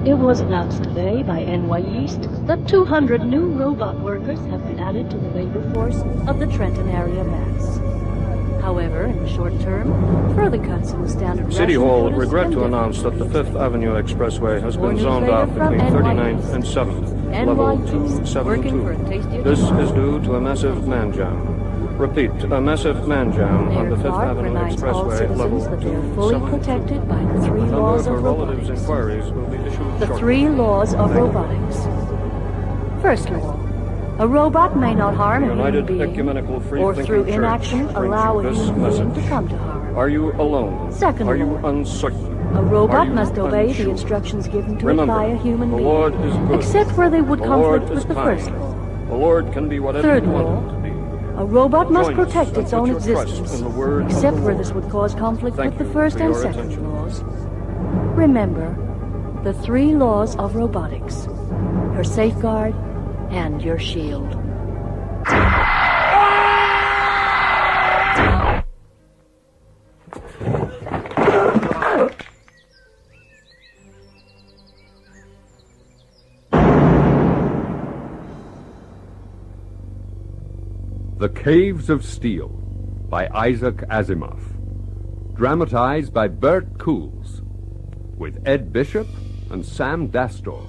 It was announced today by NY East that 200 new robot workers have been added to the labor force of the Trenton area MAS. However, in the short term, further cuts in the standard City ration Hall quotas regret and to announce that the 5th Avenue Expressway has been zoned off between 39th and 7th, level 272. This is due to a massive man jam. Repeat, a massive man jam on the 5th Avenue Expressway, level that they are fully 272. protected by the three A laws number of of relatives' robotics. inquiries will be issued The shortly. three laws of robotics. First law. A robot may not harm a human United being, Ecumenical Free or Thinking through Church inaction brings allow you a this human being message. to come to harm. Are you alone? Second Are you law. uncertain? A Are robot you must obey the unsure? instructions given to it Remember, by a human the being, Lord is good. except where they would The Lord conflict is with the kind. first law. The Lord can be whatever Third you want law. him to be. A robot must Join us protect and its put own your trust existence, in the word of except the where Lord. this would cause conflict Thank with the you first for and your second attention. laws. Remember, the three laws of robotics: your safeguard and your shield. The Caves of Steel by Isaac Asimov. Dramatized by Bert Cools. With Ed Bishop and Sam Dastor.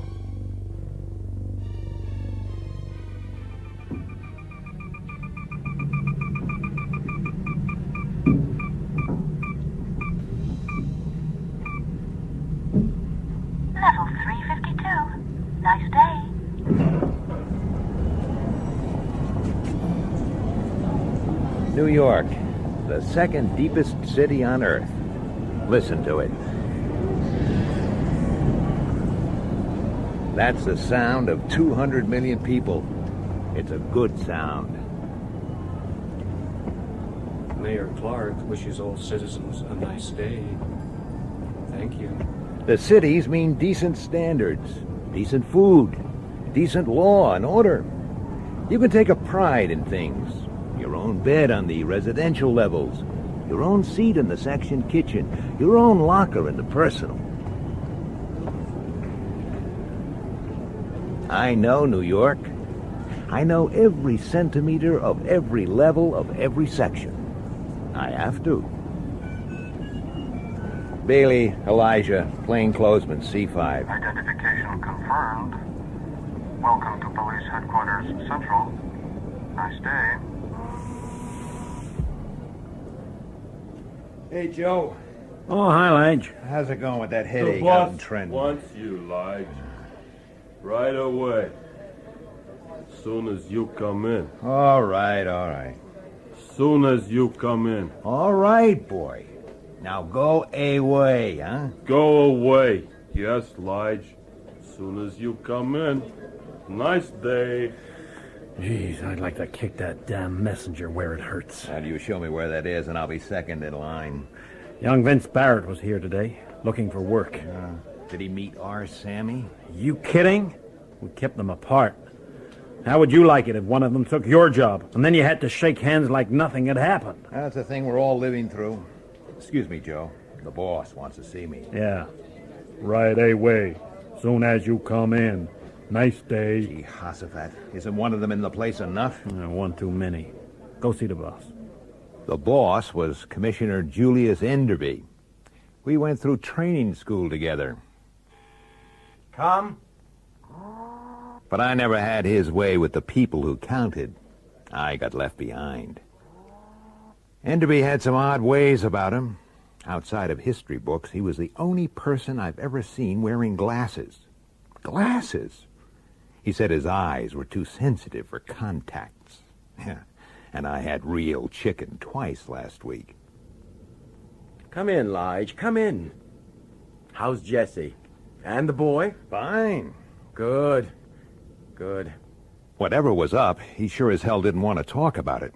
Level 352. Nice day. New York, the second deepest city on Earth. Listen to it. That's the sound of 200 million people. It's a good sound. Mayor Clark wishes all citizens a nice day. Thank you. The cities mean decent standards, decent food, decent law and order. You can take a pride in things. Your own bed on the residential levels, your own seat in the section kitchen, your own locker in the personal. I know New York. I know every centimeter of every level of every section. I have to. Bailey, Elijah, plainclothesman, C5. Identification confirmed. Welcome to Police Headquarters Central. Nice day. Hey, Joe. Oh, hi, Lige. How's it going with that The headache out boss in Trenton? wants you, Lige. Right away. Soon as you come in. All right. Soon as you come in. All right, boy. Now go away, huh? Go away. Yes, Lige. Soon as you come in. Nice day. Jeez, I'd like to kick that damn messenger where it hurts. Now, do you show me where that is, and I'll be second in line. Young Vince Barrett was here today, looking for work. Did he meet our Sammy? You kidding? We kept them apart. How would you like it if one of them took your job, and then you had to shake hands like nothing had happened? That's the thing we're all living through. Excuse me, Joe. The boss wants to see me. Yeah. Right away. Soon as you come in. Nice day. Jehoshaphat. Isn't one of them in the place enough? One too many. Go see the boss. The boss was Commissioner Julius Enderby. We went through training school together. Come. But I never had his way with the people who counted. I got left behind. Enderby had some odd ways about him. Outside of history books, he was the only person I've ever seen wearing glasses. Glasses! He said his eyes were too sensitive for contacts. And I had real chicken twice last week. Come in, Lige. Come in. How's Jesse? And the boy? Fine. Good. Whatever was up, he sure as hell didn't want to talk about it.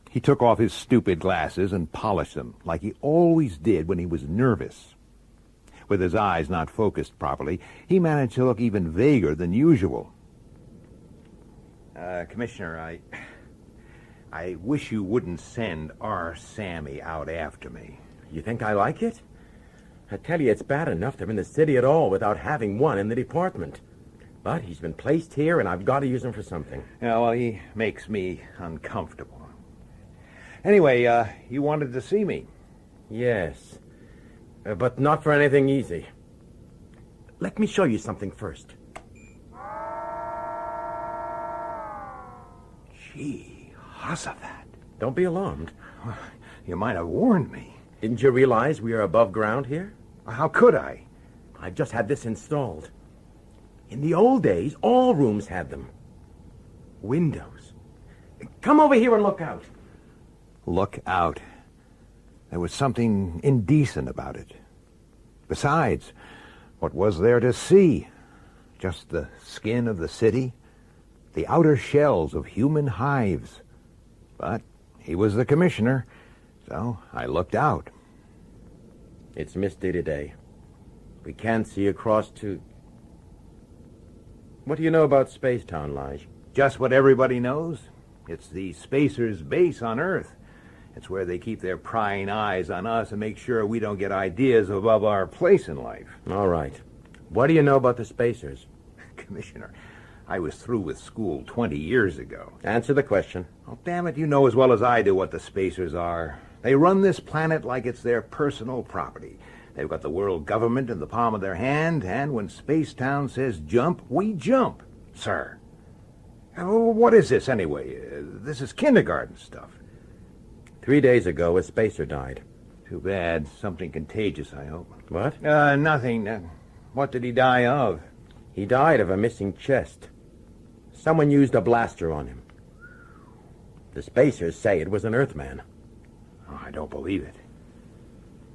He took off his stupid glasses and polished them, like he always did when he was nervous. With his eyes not focused properly, he managed to look even vaguer than usual. Commissioner, I wish you wouldn't send our Sammy out after me. You think I like it? I tell you, it's bad enough they're in the city at all without having one in the department. But he's been placed here, and I've got to use him for something. Yeah, well, he makes me uncomfortable. Anyway, you wanted to see me. Yes, but not for anything easy. Let me show you something first. Gee, Hossafat. Don't be alarmed. You might have warned me. Didn't you realize we are above ground here? How could I? I've just had this installed. In the old days, all rooms had them. Windows. Come over here and look out. Look out. There was something indecent about it. Besides, what was there to see? Just the skin of the city, the outer shells of human hives. But he was the commissioner, so I looked out. It's misty today. We can't see across to... What do you know about Spacetown, Lige? Just what everybody knows. It's the Spacers' base on Earth. It's where they keep their prying eyes on us and make sure we don't get ideas above our place in life. All right. What do you know about the Spacers? Commissioner, I was through with school 20 years ago. Answer the question. Oh, damn it, you know as well as I do what the Spacers are. They run this planet like it's their personal property. They've got the world government in the palm of their hand, and when Spacetown says jump, we jump, sir. What is this, anyway? This is kindergarten stuff. 3 days ago, a Spacer died. Too bad. Something contagious, I hope. What? Nothing. What did he die of? He died of a missing chest. Someone used a blaster on him. The Spacers say it was an Earthman. Oh, I don't believe it.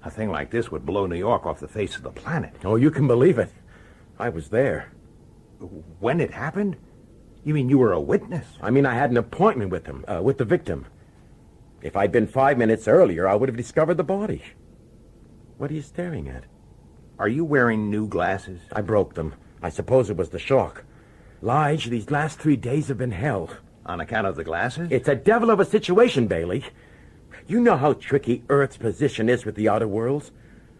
A thing like this would blow New York off the face of the planet. Oh, you can believe it. I was there. When it happened? You mean you were a witness? I mean, I had an appointment with him, with the victim. If I'd been 5 minutes earlier, I would have discovered the body. What are you staring at? Are you wearing new glasses? I broke them. I suppose it was the shock. Lige, these last 3 days have been hell. On account of the glasses? It's a devil of a situation, Bailey. You know how tricky Earth's position is with the outer worlds.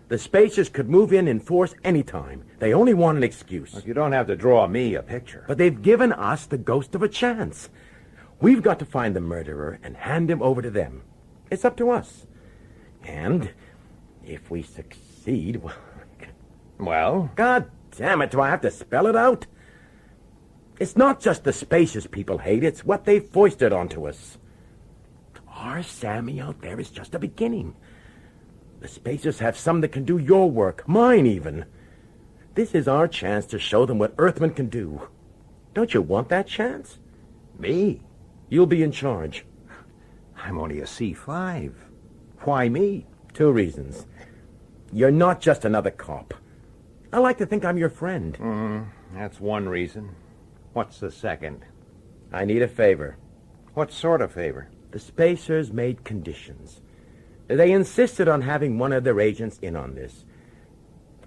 The Spacers could move in force any time. They only want an excuse. Look, you don't have to draw me a picture. But they've given us the ghost of a chance. We've got to find the murderer and hand him over to them. It's up to us. And if we succeed... Well? God damn it, do I have to spell it out? It's not just the Spacers people hate, it's what they've foisted onto us. Our Sammy out there is just a beginning. The Spacers have some that can do your work, mine even. This is our chance to show them what Earthmen can do. Don't you want that chance? Me? You'll be in charge. I'm only a C5. Why me? 2 reasons. You're not just another cop. I like to think I'm your friend. That's one reason. What's the second? I need a favor. What sort of favor? The Spacers made conditions. They insisted on having one of their agents in on this.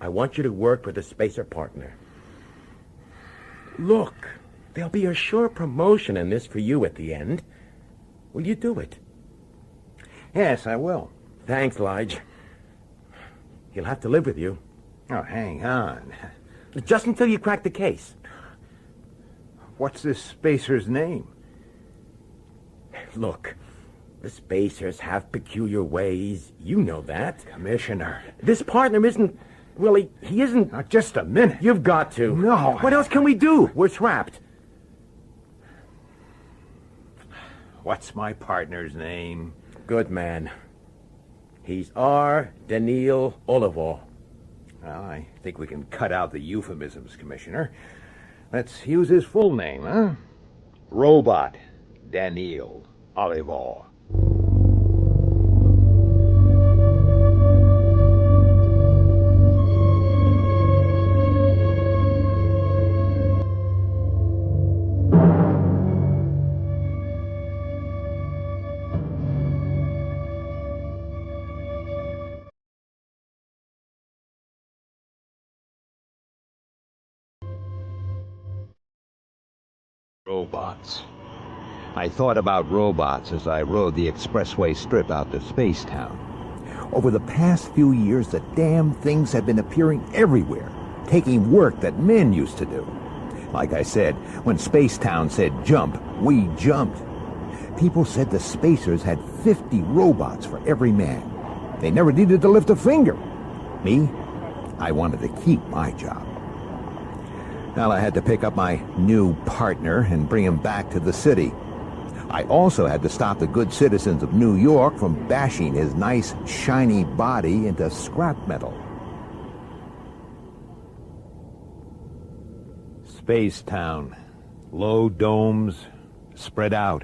I want you to work with a Spacer partner. Look, there'll be a sure promotion in this for you at the end. Will you do it? Yes, I will. Thanks, Lige. He'll have to live with you. Oh, hang on. Just until you crack the case. What's this Spacer's name? Look, the Spacers have peculiar ways. You know that. Commissioner. This partner isn't... Well, he isn't... Now, just a minute. You've got to. No. What else can we do? We're trapped. What's my partner's name? Good man. He's R. Daniil Oliver. Well, I think we can cut out the euphemisms, Commissioner. Let's use his full name, huh? Robot Daniil Oliver. Robots. I thought about robots as I rode the expressway strip out to Spacetown. Over the past few years, the damn things have been appearing everywhere, taking work that men used to do. Like I said, when Spacetown said jump, we jumped. People said the Spacers had 50 robots for every man. They never needed to lift a finger. Me, I wanted to keep my job. Well, I had to pick up my new partner and bring him back to the city. I also had to stop the good citizens of New York from bashing his nice, shiny body into scrap metal. Spacetown. Low domes, spread out,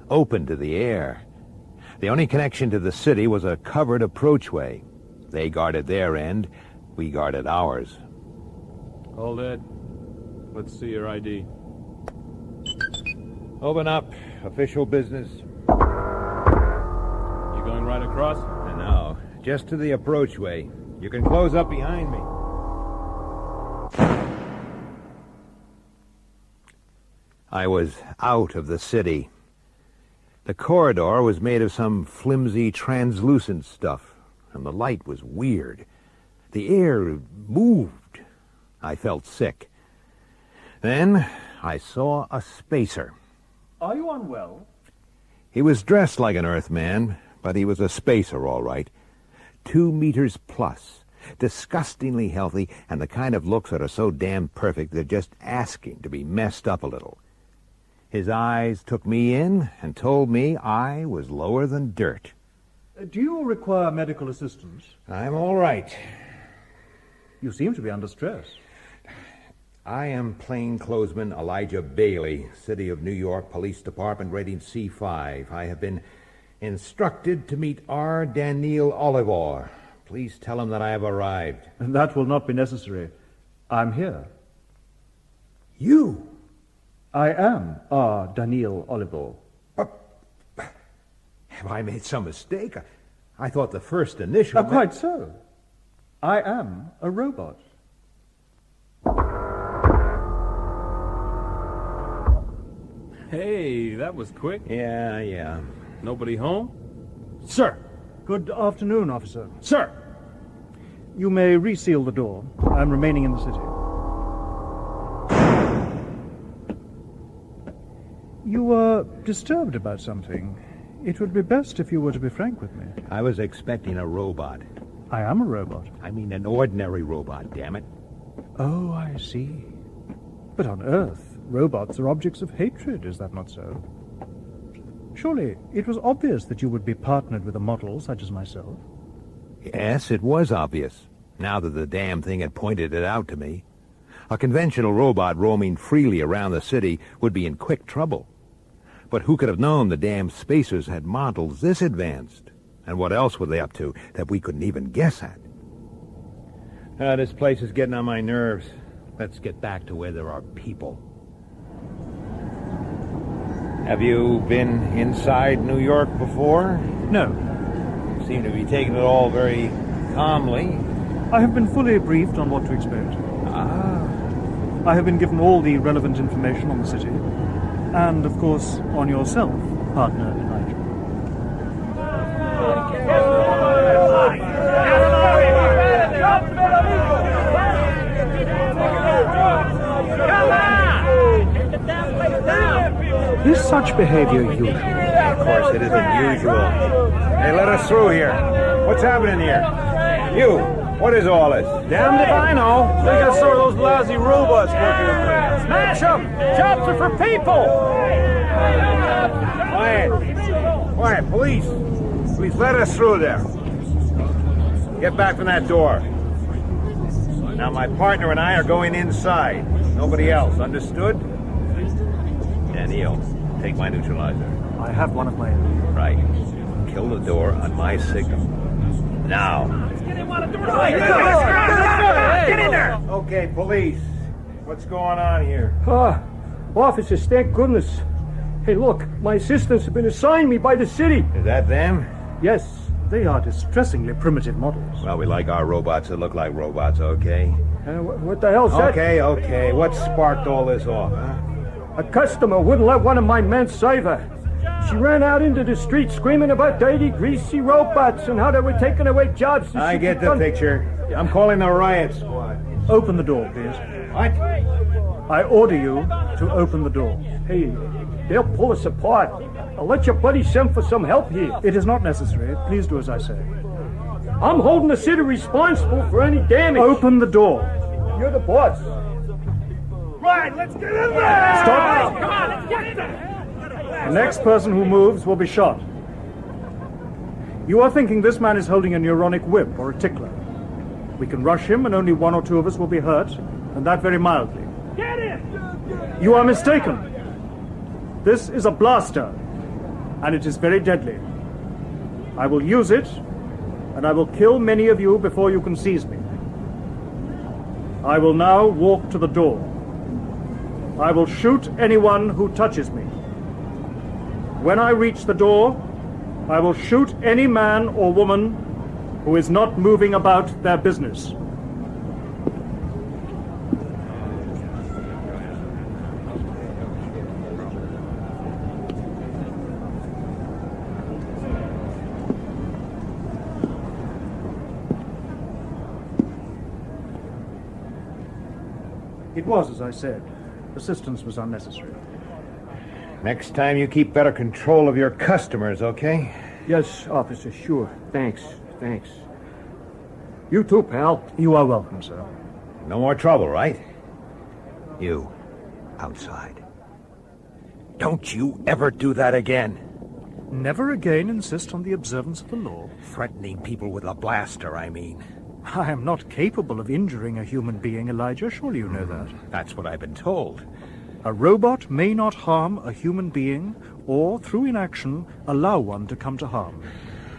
open to the air. The only connection to the city was a covered approachway. They guarded their end, we guarded ours. Hold it. Let's see your ID. Open up. Official business. You going right across? No, just to the approachway. You can close up behind me. I was out of the city. The corridor was made of some flimsy, translucent stuff, and the light was weird. The air moved. I felt sick. Then I saw a spacer. Are you unwell? He was dressed like an Earthman, but he was a spacer, all right. 2 meters plus, disgustingly healthy, and the kind of looks that are so damn perfect they're just asking to be messed up a little. His eyes took me in and told me I was lower than dirt. Do you require medical assistance? I'm all right. You seem to be under stress. I am plainclothesman Elijah Bailey, City of New York Police Department, rating C5. I have been instructed to meet R. Daniel Oliver. Please tell him that I have arrived. That will not be necessary. I'm here. You? I am R. Daniel Oliver. Have I made some mistake? I thought the first initial... Quite so. I am a robot. Hey, that was quick. Yeah. Nobody home? Sir! Good afternoon, officer. Sir! You may reseal the door. I'm remaining in the city. You were disturbed about something. It would be best if you were to be frank with me. I was expecting a robot. I am a robot. I mean an ordinary robot, damn it. Oh, I see. But on Earth, robots are objects of hatred, is that not so? Surely it was obvious that you would be partnered with a model such as myself. Yes, it was obvious, now that the damn thing had pointed it out to me. A conventional robot roaming freely around the city would be in quick trouble. But who could have known the damn spacers had models this advanced? And what else were they up to that we couldn't even guess at? This place is getting on my nerves. Let's get back to where there are people. Have you been inside New York before? No. You seem to be taking it all very calmly. I have been fully briefed on what to expect. I have been given all the relevant information on the city, and, of course, on yourself, partner Elijah. Is such behavior usual? Of course, it isn't usual. Hey, let us through here. What's happening here? You, what is all this? Damned if I know. They got some of those lousy robots working with them. Smash them! Jobs are for people! Quiet, police! Please let us through there. Get back from that door. Now, my partner and I are going inside. Nobody else, understood? Daniel, take my neutralizer. I have one of my own. Right. Kill the door on my signal. Now. Get in there! Okay, police. What's going on here? Officers, thank goodness. Hey, look, my assistants have been assigned me by the city. Is that them? Yes, they are distressingly primitive models. Well, we like our robots that look like robots, okay? What the hell's that? Okay. What sparked all this off, huh? A customer wouldn't let one of my men save her. She ran out into the street screaming about dirty, greasy robots and how they were taking away jobs. I get the picture. I'm calling the riot squad. Open the door, please. What? I order you to open the door. Hey, they'll pull us apart. I'll let your buddy send for some help here. It is not necessary. Please do as I say. I'm holding the city responsible for any damage. Open the door. You're the boss. Right, let's get in there! Stop! Come on, let's get there! The next person who moves will be shot. You are thinking this man is holding a neuronic whip or a tickler. We can rush him and only one or two of us will be hurt, and that very mildly. Get it! You are mistaken. This is a blaster, and it is very deadly. I will use it, and I will kill many of you before you can seize me. I will now walk to the door. I will shoot anyone who touches me. When I reach the door, I will shoot any man or woman who is not moving about their business. It was as I said. Assistance was unnecessary. Next time you keep better control of your customers, okay? Yes, officer, sure. Thanks. You too, pal. You are welcome, sir. No more trouble, right? You, outside. Don't you ever do that again. Never again insist on the observance of the law. Threatening people with a blaster, I mean. I am not capable of injuring a human being, Elijah. Surely you know that. That's what I've been told. A robot may not harm a human being, or, through inaction, allow one to come to harm.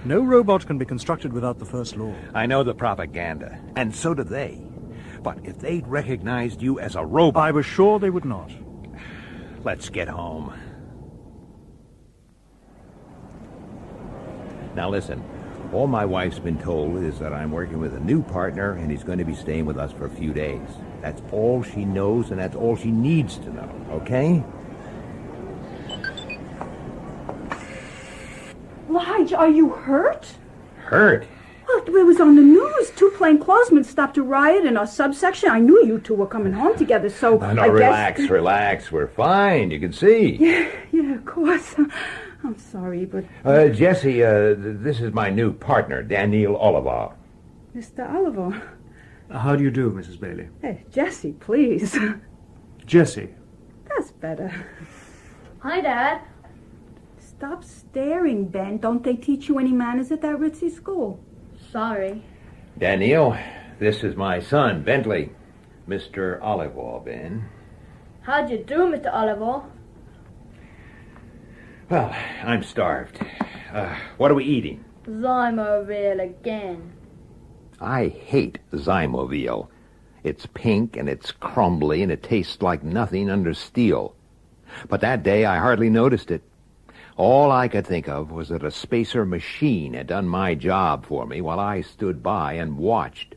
No robot can be constructed without the first law. I know the propaganda, and so do they. But if they'd recognized you as a robot... I was sure they would not. Let's get home. Now listen, all my wife's been told is that I'm working with a new partner and he's going to be staying with us for a few days. That's all she knows and that's all she needs to know, okay? Lige, are you hurt? Hurt? Well, it was on the news. 2 plainclothesmen stopped a riot in our subsection. I knew you two were coming home together, so No, I relax, guess... relax. We're fine. You can see. Yeah, of course. I'm sorry, but... Jesse, this is my new partner, Daniel Oliver. Mr. Oliver. How do you do, Mrs. Bailey? Hey, Jesse, please. Jesse. That's better. Hi, Dad. Stop staring, Ben. Don't they teach you any manners at that ritzy school? Sorry. Daniel, this is my son, Bentley. Mr. Oliver, Ben. How'd you do, Mr. Oliver? Well, I'm starved. What are we eating? Zymoville again. I hate Zymoville. It's pink and it's crumbly and it tastes like nothing under steel. But that day I hardly noticed it. All I could think of was that a spacer machine had done my job for me while I stood by and watched.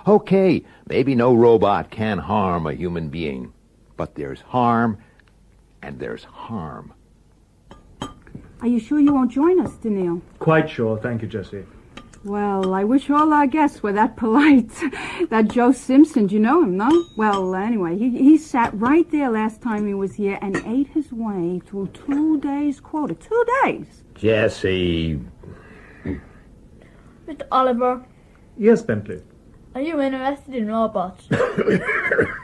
Okay, maybe no robot can harm a human being, but there's harm and there's harm. Are you sure you won't join us, Daniil? Quite sure. Thank you, Jesse. Well, I wish all our guests were that polite. That Joe Simpson, do you know him, no? Well, anyway, he sat right there last time he was here and ate his way through 2 days' quota. 2 days! Jesse... Mr. Oliver. Yes, Bentley. Are you interested in robots?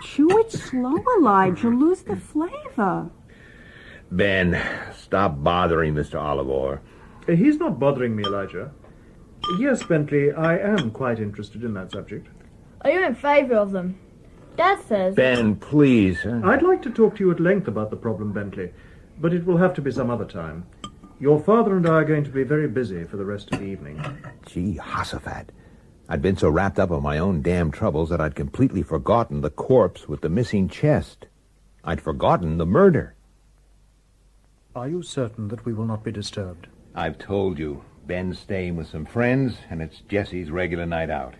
Chew it slow, Elijah. You'll lose the flavor. Ben, stop bothering Mr. Oliver. He's not bothering me, Elijah. Yes, Bentley, I am quite interested in that subject. Are you in favor of them? Dad says... Ben, please. I'd like to talk to you at length about the problem, Bentley, but it will have to be some other time. Your father and I are going to be very busy for the rest of the evening. Gee, Hossafat. I'd been so wrapped up in my own damn troubles that I'd completely forgotten the corpse with the missing chest. I'd forgotten the murder. Are you certain that we will not be disturbed? I've told you. Ben's staying with some friends, and it's Jessie's regular night out.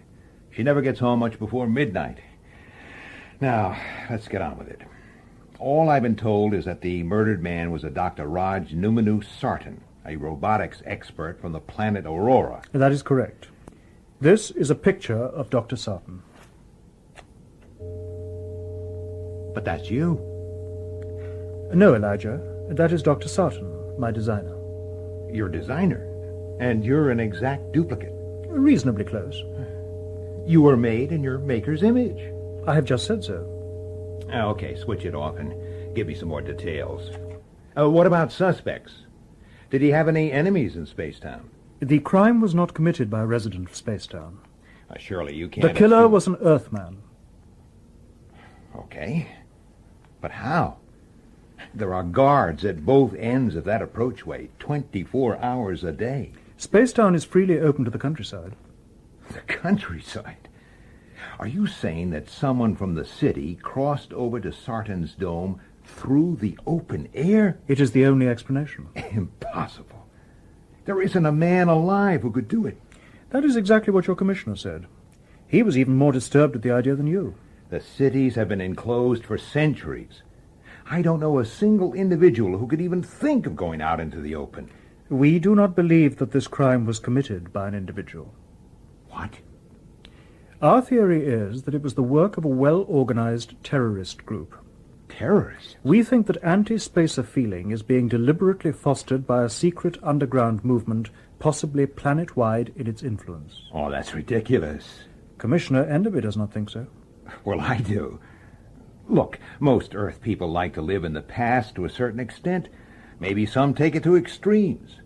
She never gets home much before midnight. Now, let's get on with it. All I've been told is that the murdered man was a Dr. Raj Numanu Sartan, a robotics expert from the planet Aurora. That is correct. This is a picture of Dr. Sartan. But that's you. No, Elijah. That is Dr. Sartan, my designer. Your designer? And you're an exact duplicate. Reasonably close. You were made in your maker's image. I have just said so. Okay, switch it off and give me some more details. What about suspects? Did he have any enemies in Spacetown? The crime was not committed by a resident of Spacetown. Surely you can't... The killer was an Earthman. Okay. But how? There are guards at both ends of that approachway, 24 hours a day. Spacetown is freely open to the countryside. The countryside? Are you saying that someone from the city crossed over to Sartan's dome through the open air? It is the only explanation. Impossible. There isn't a man alive who could do it. That is exactly what your commissioner said. He was even more disturbed at the idea than you. The cities have been enclosed for centuries. I don't know a single individual who could even think of going out into the open. We do not believe that this crime was committed by an individual. What? Our theory is that it was the work of a well-organized terrorist group. Terrorists? We think that anti-spacer feeling is being deliberately fostered by a secret underground movement, possibly planet-wide in its influence. Oh, that's ridiculous. Commissioner Enderby does not think so. Well, I do. Look, most Earth people like to live in the past to a certain extent. Maybe some take it to extremes.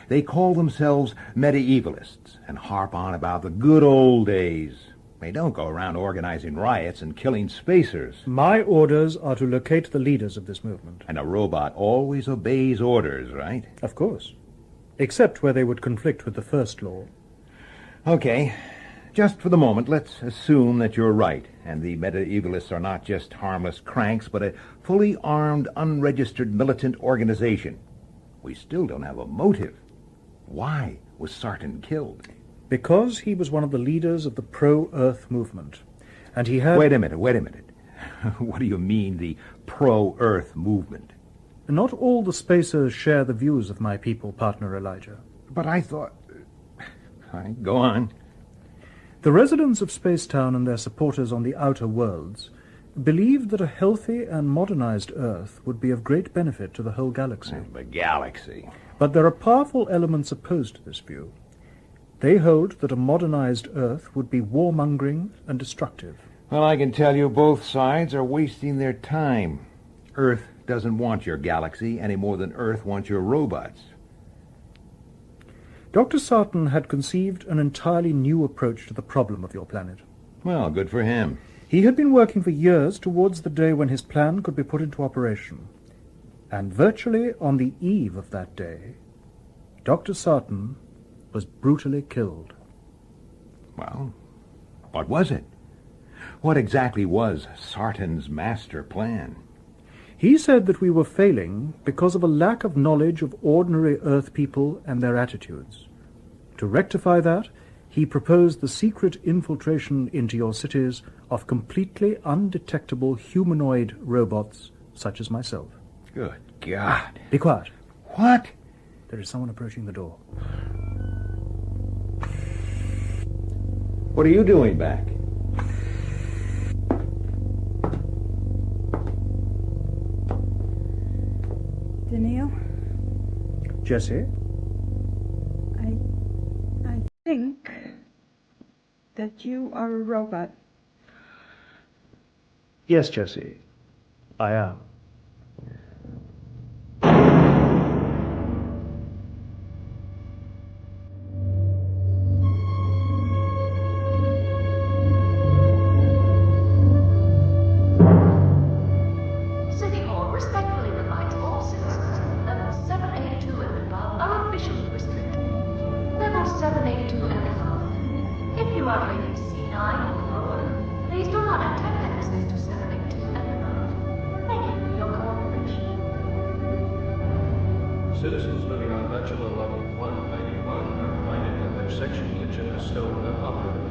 They call themselves medievalists and harp on about the good old days. They don't go around organizing riots and killing spacers. My orders are to locate the leaders of this movement. And a robot always obeys orders, right? Of course. Except where they would conflict with the first law. Okay. Just for the moment, let's assume that you're right, and the medievalists are not just harmless cranks, but a fully armed, unregistered militant organization. We still don't have a motive. Why was Sartan killed? Because he was one of the leaders of the pro-Earth movement, and he had... Wait a minute. What do you mean, the pro-Earth movement? Not all the spacers share the views of my people, partner Elijah. But I thought... All right, go on. The residents of Spacetown and their supporters on the outer worlds believed that a healthy and modernized Earth would be of great benefit to the whole galaxy. The galaxy. But there are powerful elements opposed to this view. They hold that a modernized Earth would be warmongering and destructive. Well, I can tell you both sides are wasting their time. Earth doesn't want your galaxy any more than Earth wants your robots. Dr. Sartan had conceived an entirely new approach to the problem of your planet. Well, good for him. He had been working for years towards the day when his plan could be put into operation. And virtually on the eve of that day, Dr. Sartan was brutally killed. Well, what was it? What exactly was Sartan's master plan? He said that we were failing because of a lack of knowledge of ordinary Earth people and their attitudes. To rectify that, he proposed the secret infiltration into your cities of completely undetectable humanoid robots such as myself. Good God. Be quiet. What? There is someone approaching the door. What are you doing back? Daniil? Jesse? I think that you are a robot. Yes, Jesse. I am. City Hall respectfully reminds all citizens levels 782 and above are officially restricted. Level 782 and above. If you are rated C9 or lower, please do not attempt access to 782 and above. Thank you for your cooperation. Citizens living on Bachelor Level 191 are reminded that their section kitchen is still inoperable.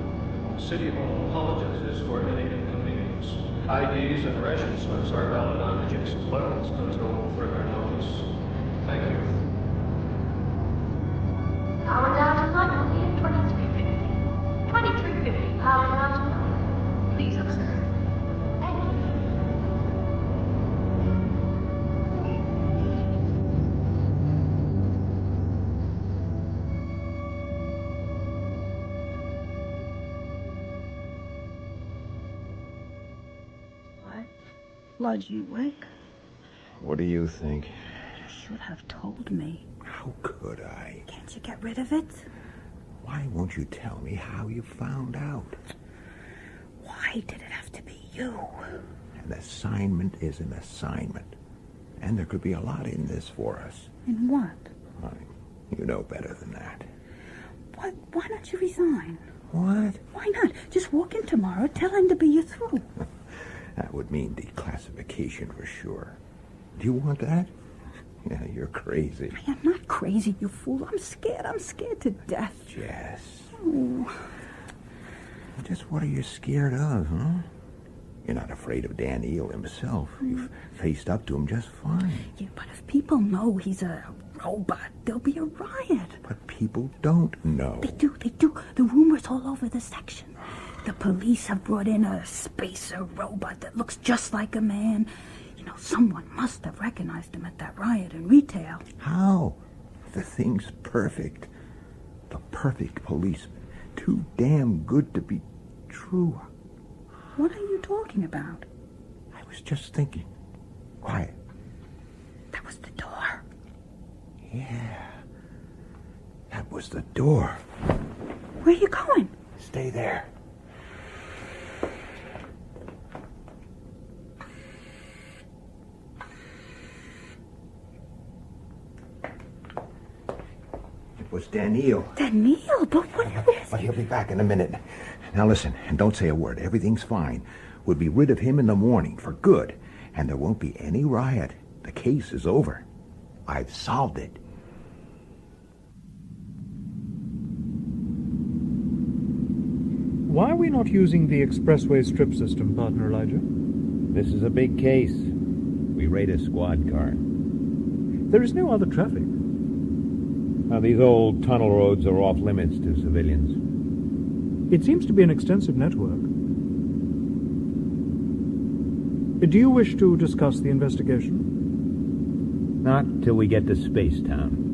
The City Hall apologizes for any inconvenience. IDs and ration slips are valid on adjacent levels until further notice. Thank you. Power down to London at 2350. 2350. Power down to London. Please observe. Thank you. Blood, you awake? What do you think? You should have told me. How could I? Can't you get rid of it? Why won't you tell me how you found out? Why did it have to be you? An assignment is an assignment. And there could be a lot in this for us. In what? You know better than that. Why don't you resign? What? Why not? Just walk in tomorrow, tell him to be you through. That would mean declassification for sure. Do you want that? Yeah, you're crazy. I am not crazy, you fool. I'm scared to death. Jess. Oh. Just what are you scared of, huh? You're not afraid of Dan Eel himself. You've faced up to him just fine. Yeah, but if people know he's a robot, there'll be a riot. But people don't know. They do. The rumors all over the section. The police have brought in a spacer robot that looks just like a man. You know, someone must have recognized him at that riot in retail. How? The thing's perfect. The perfect policeman. Too damn good to be true. What are you talking about? I was just thinking. Quiet. That was the door. Yeah. That was the door. Where are you going? Stay there. It was Daniel. Daniel? But what is this? But he'll be back in a minute. Now listen, and don't say a word. Everything's fine. We'll be rid of him in the morning for good. And there won't be any riot. The case is over. I've solved it. Why are we not using the expressway strip system, partner Elijah? This is a big case. We raid a squad car. There is no other traffic. Now, these old tunnel roads are off limits to civilians. It seems to be an extensive network. Do you wish to discuss the investigation? Not till we get to Spacetown.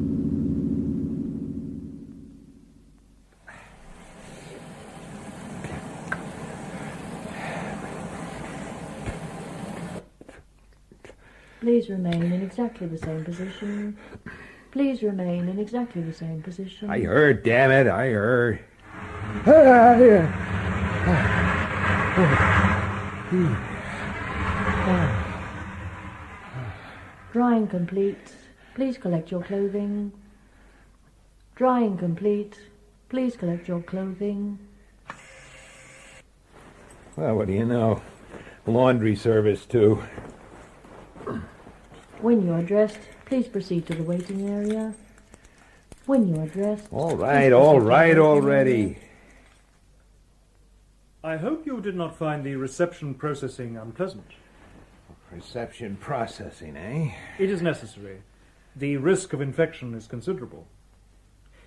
Please remain in exactly the same position. Please remain in exactly the same position. I heard, damn it, I heard. Drying complete. Please collect your clothing. Drying complete. Please collect your clothing. Well, what do you know? Laundry service, too. When you are dressed, please proceed to the waiting area. When you are dressed... All right already. I hope you did not find the reception processing unpleasant. Reception processing, eh? It is necessary. The risk of infection is considerable.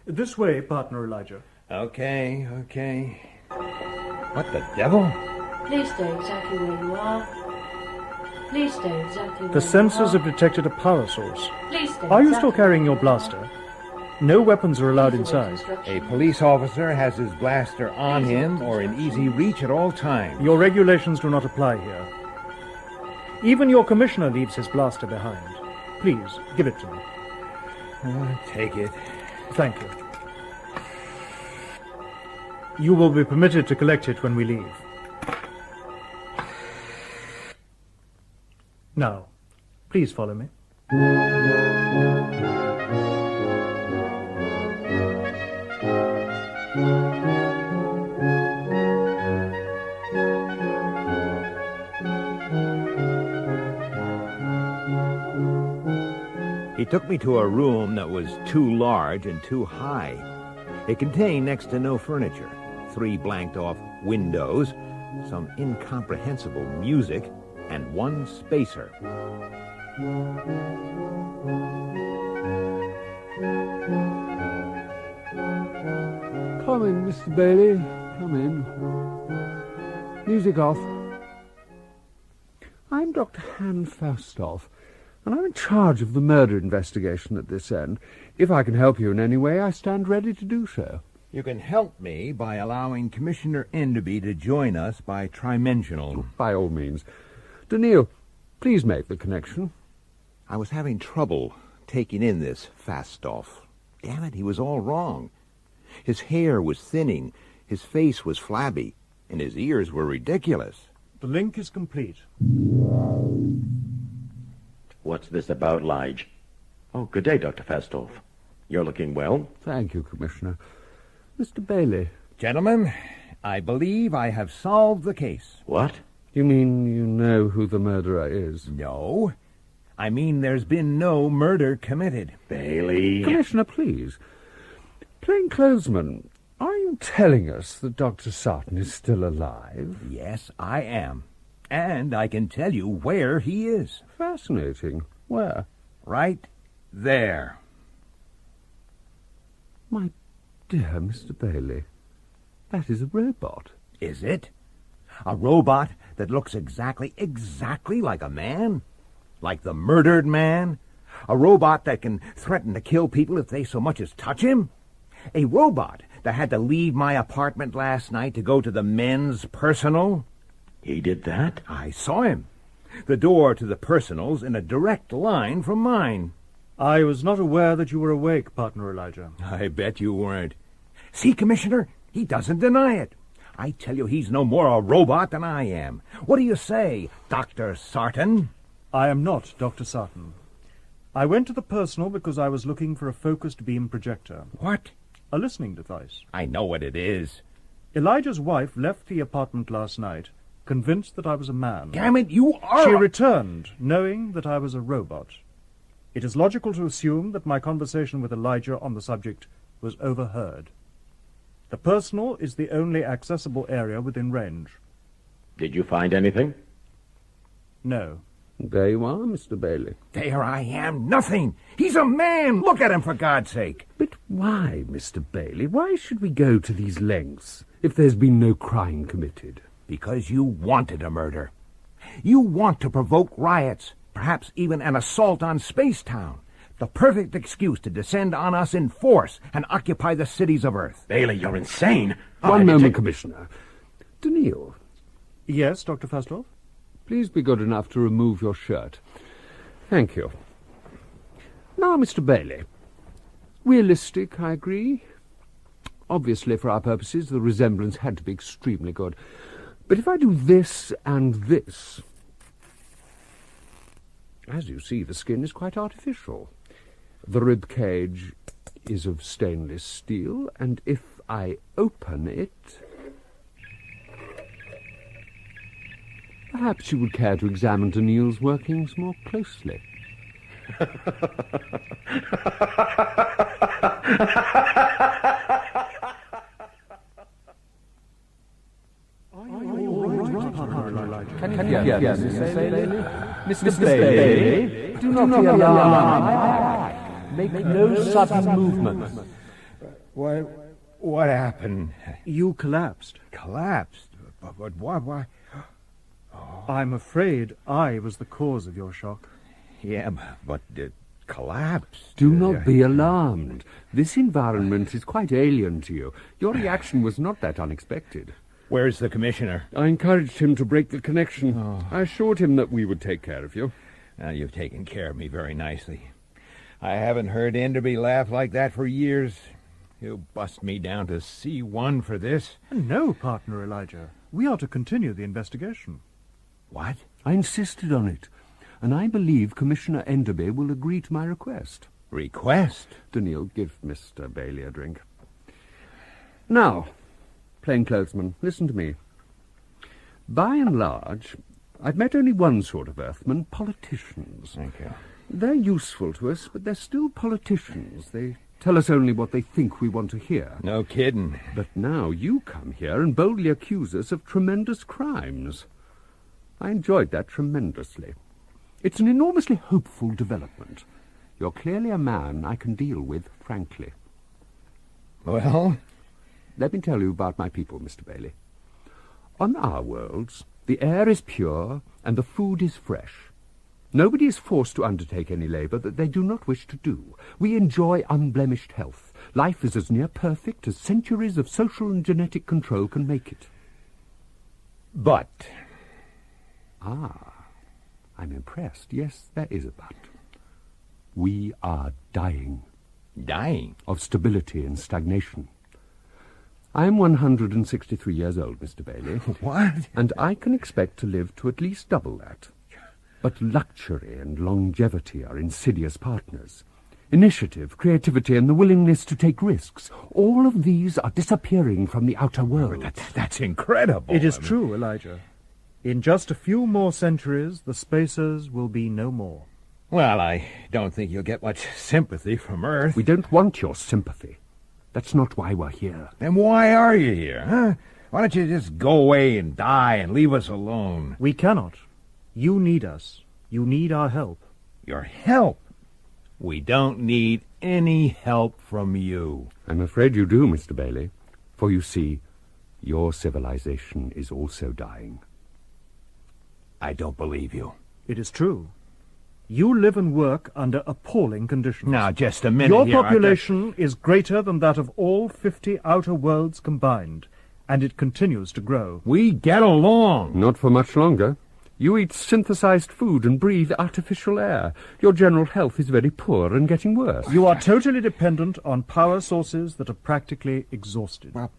This way, partner Elijah. Okay. What the devil? Please stay exactly where you are. Please stay exactly where The you sensors are. have detected a power source. Please stay Are you exactly still carrying your blaster? No weapons are allowed inside. A police officer has his blaster on him or in easy reach at all times. Your regulations do not apply here. Even your commissioner leaves his blaster behind. Please, give it to me. Take it. Thank you. You will be permitted to collect it when we leave. Now, please follow me. He took me to a room that was too large and too high. It contained next to no furniture, 3 blanked-off windows, some incomprehensible music, and one spacer. Come in, Mr. Bailey. Come in. Music off. I'm Dr. Han Faustoff, and I'm in charge of the murder investigation at this end. If I can help you in any way, I stand ready to do so. You can help me by allowing Commissioner Enderby to join us by trimensional. By all means. Daniil, please make the connection. I was having trouble taking in this Faustoff. Damn it, he was all wrong. His hair was thinning, his face was flabby, and his ears were ridiculous. The link is complete. What's this about, Lige? Oh, good day, Dr. Faustoff. You're looking well. Thank you, Commissioner. Mr. Bailey. Gentlemen, I believe I have solved the case. What? You mean you know who the murderer is? No. I mean there's been no murder committed. Bailey. Commissioner, please. Plainclothesman, are you telling us that Dr. Sarton is still alive? Yes, I am. And I can tell you where he is. Fascinating. Where? Right there. My dear Mr. Bailey, that is a robot. Is it? A robot that looks exactly like a man? Like the murdered man? A robot that can threaten to kill people if they so much as touch him? A robot that had to leave my apartment last night to go to the men's personal? He did that? I saw him. The door to the personal's in a direct line from mine. I was not aware that you were awake, partner Elijah. I bet you weren't. See, Commissioner, he doesn't deny it. I tell you, he's no more a robot than I am. What do you say, Dr. Sarton? I am not Dr. Sarton. I went to the personal because I was looking for a focused beam projector. What? A listening device. I know what it is. Elijah's wife left the apartment last night, convinced that I was a man. Damn it, you are... She returned, knowing that I was a robot. It is logical to assume that my conversation with Elijah on the subject was overheard. The personal is the only accessible area within range. Did you find anything? No. There you are, Mr. Bailey. There I am, nothing. He's a man. Look at him, for God's sake. But why, Mr. Bailey? Why should we go to these lengths if there's been no crime committed? Because you wanted a murder. You want to provoke riots, perhaps even an assault on Spacetown. The perfect excuse to descend on us in force and occupy the cities of Earth. Bailey, you're insane. One moment, Commissioner. Daniil. Yes, Dr. Faustoff? Please be good enough to remove your shirt. Thank you. Now, Mr. Bailey. Realistic, I agree. Obviously, for our purposes, the resemblance had to be extremely good. But if I do this and this... As you see, the skin is quite artificial. The rib cage is of stainless steel, and if I open it... Perhaps you would care to examine Daniil's workings more closely. Yes, Mr. Bailey? Mr. Bailey, do not be alarmed. Make no sudden movements. What happened? You collapsed. Collapsed? But why? I'm afraid I was the cause of your shock. Yeah, but it collapsed. Do not be alarmed. This environment is quite alien to you. Your reaction was not that unexpected. Where's the commissioner? I encouraged him to break the connection. I assured him that we would take care of you. You've taken care of me very nicely. I haven't heard Enderby laugh like that for years. He'll bust me down to C1 for this. No, partner Elijah. We are to continue the investigation. What? I insisted on it, and I believe Commissioner Enderby will agree to my request. Request? Daniil, give Mr. Bailey a drink. Now, plainclothesman, listen to me. By and large, I've met only one sort of earthman, politicians. Thank you. They're useful to us, but they're still politicians. They tell us only what they think we want to hear. No kidding. But now you come here and boldly accuse us of tremendous crimes. I enjoyed that tremendously. It's an enormously hopeful development. You're clearly a man I can deal with, frankly. Well? Let me tell you about my people, Mr. Bailey. On our worlds, the air is pure and the food is fresh. Nobody is forced to undertake any labour that they do not wish to do. We enjoy unblemished health. Life is as near perfect as centuries of social and genetic control can make it. But... Ah, I'm impressed. Yes, there is a but. We are dying. Dying? Of stability and stagnation. I am 163 years old, Mr. Bailey. What? And I can expect to live to at least double that. But luxury and longevity are insidious partners. Initiative, creativity, and the willingness to take risks, all of these are disappearing from the outer world. That's incredible. It is true, Elijah. In just a few more centuries, the Spacers will be no more. Well, I don't think you'll get much sympathy from Earth. We don't want your sympathy. That's not why we're here. Then why are you here, huh? Why don't you just go away and die and leave us alone? We cannot. You need us. You need our help. Your help? We don't need any help from you. I'm afraid you do, Mr. Bailey. For you see, your civilization is also dying. I don't believe you. It is true. You live and work under appalling conditions. Now, just a minute Your here. population is greater than that of all 50 outer worlds combined, and it continues to grow. We get along. Not for much longer. You eat synthesized food and breathe artificial air. Your general health is very poor and getting worse. You are totally dependent on power sources that are practically exhausted. Well,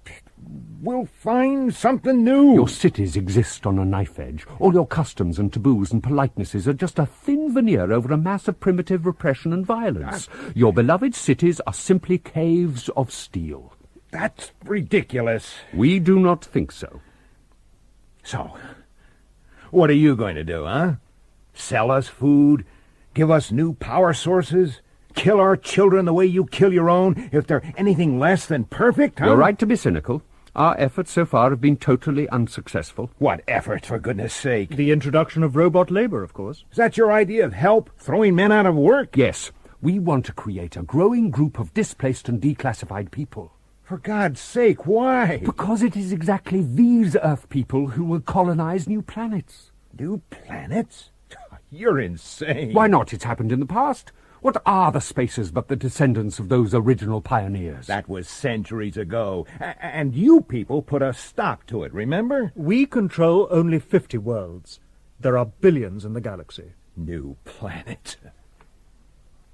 we'll find something new. Your cities exist on a knife edge. All your customs and taboos and politenesses are just a thin veneer over a mass of primitive repression and violence. Your beloved cities are simply caves of steel. That's ridiculous. We do not think so. So, what are you going to do, huh? Sell us food? Give us new power sources? Kill our children the way you kill your own if they're anything less than perfect, huh? You're right to be cynical. Our efforts so far have been totally unsuccessful. What effort, for goodness sake? The introduction of robot labor, of course. Is that your idea of help? Throwing men out of work? Yes. We want to create a growing group of displaced and declassified people. For God's sake, why? Because it is exactly these Earth people who will colonize new planets. New planets? You're insane. Why not? It's happened in the past. What are the Spacers but the descendants of those original pioneers? That was centuries ago. And you people put a stop to it, remember? We control only 50 worlds. There are billions in the galaxy. New planet.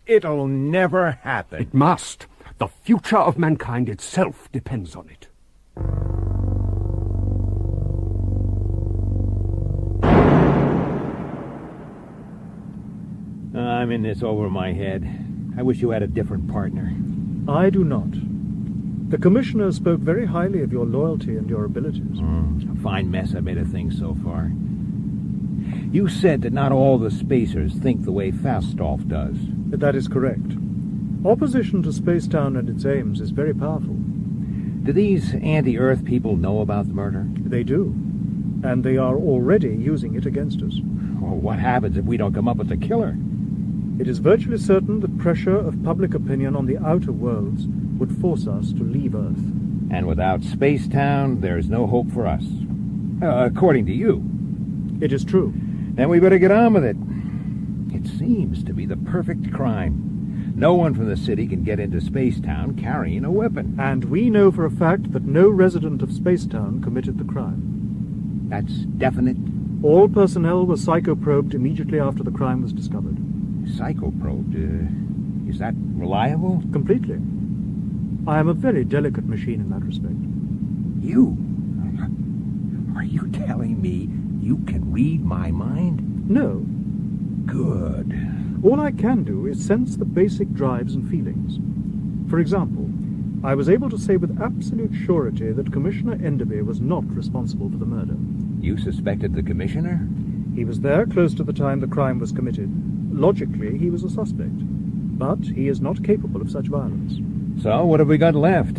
It'll never happen. It must. The future of mankind itself depends on it. I'm in this over my head. I wish you had a different partner. I do not. The Commissioner spoke very highly of your loyalty and your abilities. A fine mess I made of things so far. You said that not all the Spacers think the way Falstaff does. That is correct. Opposition to Spacetown and its aims is very powerful. Do these anti-Earth people know about the murder? They do. And they are already using it against us. Well, what happens if we don't come up with the killer? It is virtually certain that pressure of public opinion on the outer worlds would force us to leave Earth. And without Spacetown, there's no hope for us. According to you. It is true. Then we better get on with it. It seems to be the perfect crime. No one from the city can get into Spacetown carrying a weapon. And we know for a fact that no resident of Spacetown committed the crime. That's definite? All personnel were psychoprobed immediately after the crime was discovered. Psychoprobed? Is that reliable? Completely. I am a very delicate machine in that respect. You? Are you telling me you can read my mind? No. Good. All I can do is sense the basic drives and feelings. For example, I was able to say with absolute surety that Commissioner Enderby was not responsible for the murder. You suspected the Commissioner? He was there close to the time the crime was committed. Logically, he was a suspect. But he is not capable of such violence. So, what have we got left?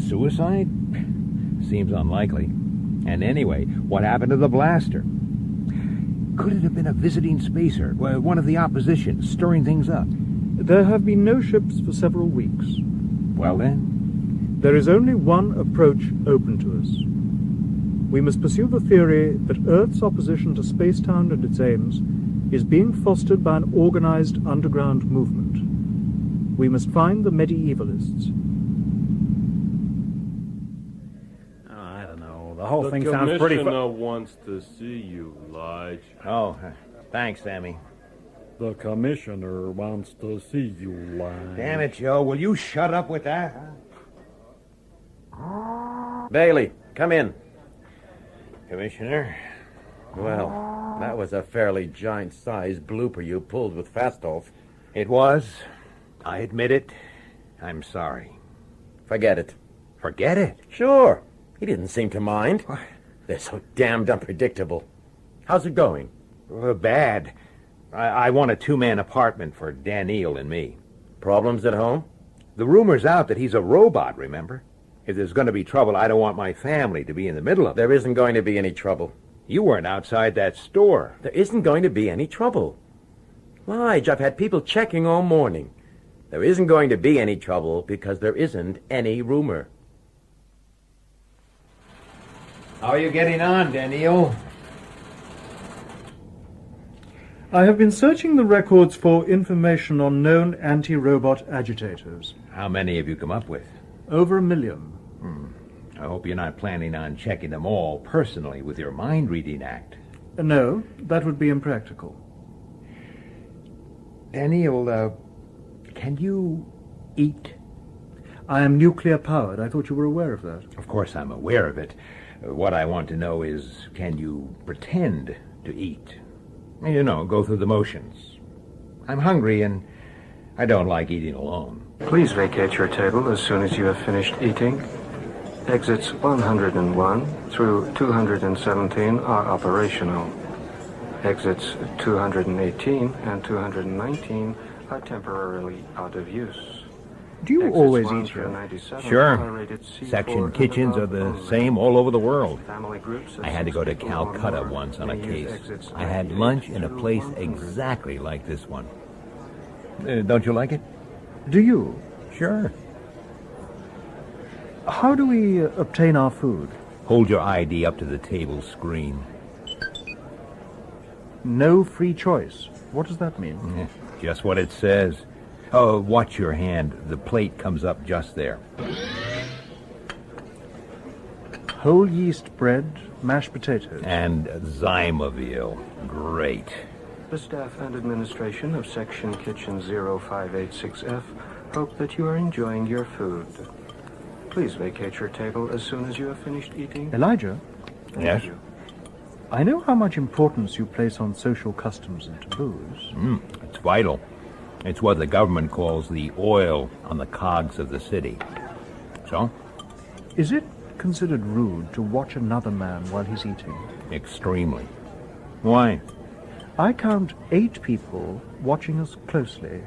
Suicide? Seems unlikely. And anyway, what happened to the blaster? Could it have been a visiting spacer, one of the opposition, stirring things up? There have been no ships for several weeks. Well then? There is only one approach open to us. We must pursue the theory that Earth's opposition to Spacetown and its aims is being fostered by an organized underground movement. We must find the medievalists. I don't know. The whole thing sounds pretty... The commissioner wants to see you, Lige. Oh, thanks, Sammy. The commissioner wants to see you, Lige. Damn it, Joe. Will you shut up with that? Bailey, come in. Commissioner? Well, that was a fairly giant-sized blooper you pulled with Fastolf. It was. I admit it. I'm sorry. Forget it. Forget it? Sure. He didn't seem to mind. They're so damned unpredictable. How's it going? Bad. I want a two-man apartment for Daniel and me. Problems at home? The rumor's out that he's a robot, remember? If there's going to be trouble, I don't want my family to be in the middle of it. There isn't going to be any trouble. You weren't outside that store. There isn't going to be any trouble. Lige, I've had people checking all morning. There isn't going to be any trouble because there isn't any rumor. How are you getting on, Daniel? I have been searching the records for information on known anti-robot agitators. How many have you come up with? Over 1 million. I hope you're not planning on checking them all personally with your mind-reading act. No, that would be impractical. Daniel, can you eat? I am nuclear-powered. I thought you were aware of that. Of course I'm aware of it. What I want to know is, can you pretend to eat? You know, go through the motions. I'm hungry and I don't like eating alone. Please vacate your table as soon as you have finished eating. Exits 101 through 217 are operational. Exits 218 and 219 are temporarily out of use. Do you Exits always 1 eat through here? 97 Sure. are rated C4 Section and kitchens are above the only. same all over the world. Family groups of I had to go to 6 people or Calcutta more once on a may use case. exits I had 98 lunch in a through place 100. exactly like this one. Don't you like it? Do you? Sure. How do we obtain our food? Hold your ID up to the table screen. No free choice. What does that mean? Just what it says. Oh, watch your hand. The plate comes up just there. Whole yeast bread, mashed potatoes. And Zymoville. Great. The staff and administration of Section Kitchen 0586F hope that you are enjoying your food. Please vacate your table as soon as you have finished eating. Elijah? Yes? I know how much importance you place on social customs and taboos. It's vital. It's what the government calls the oil on the cogs of the city. So? Is it considered rude to watch another man while he's eating? Extremely. Why? I count 8 people watching us closely,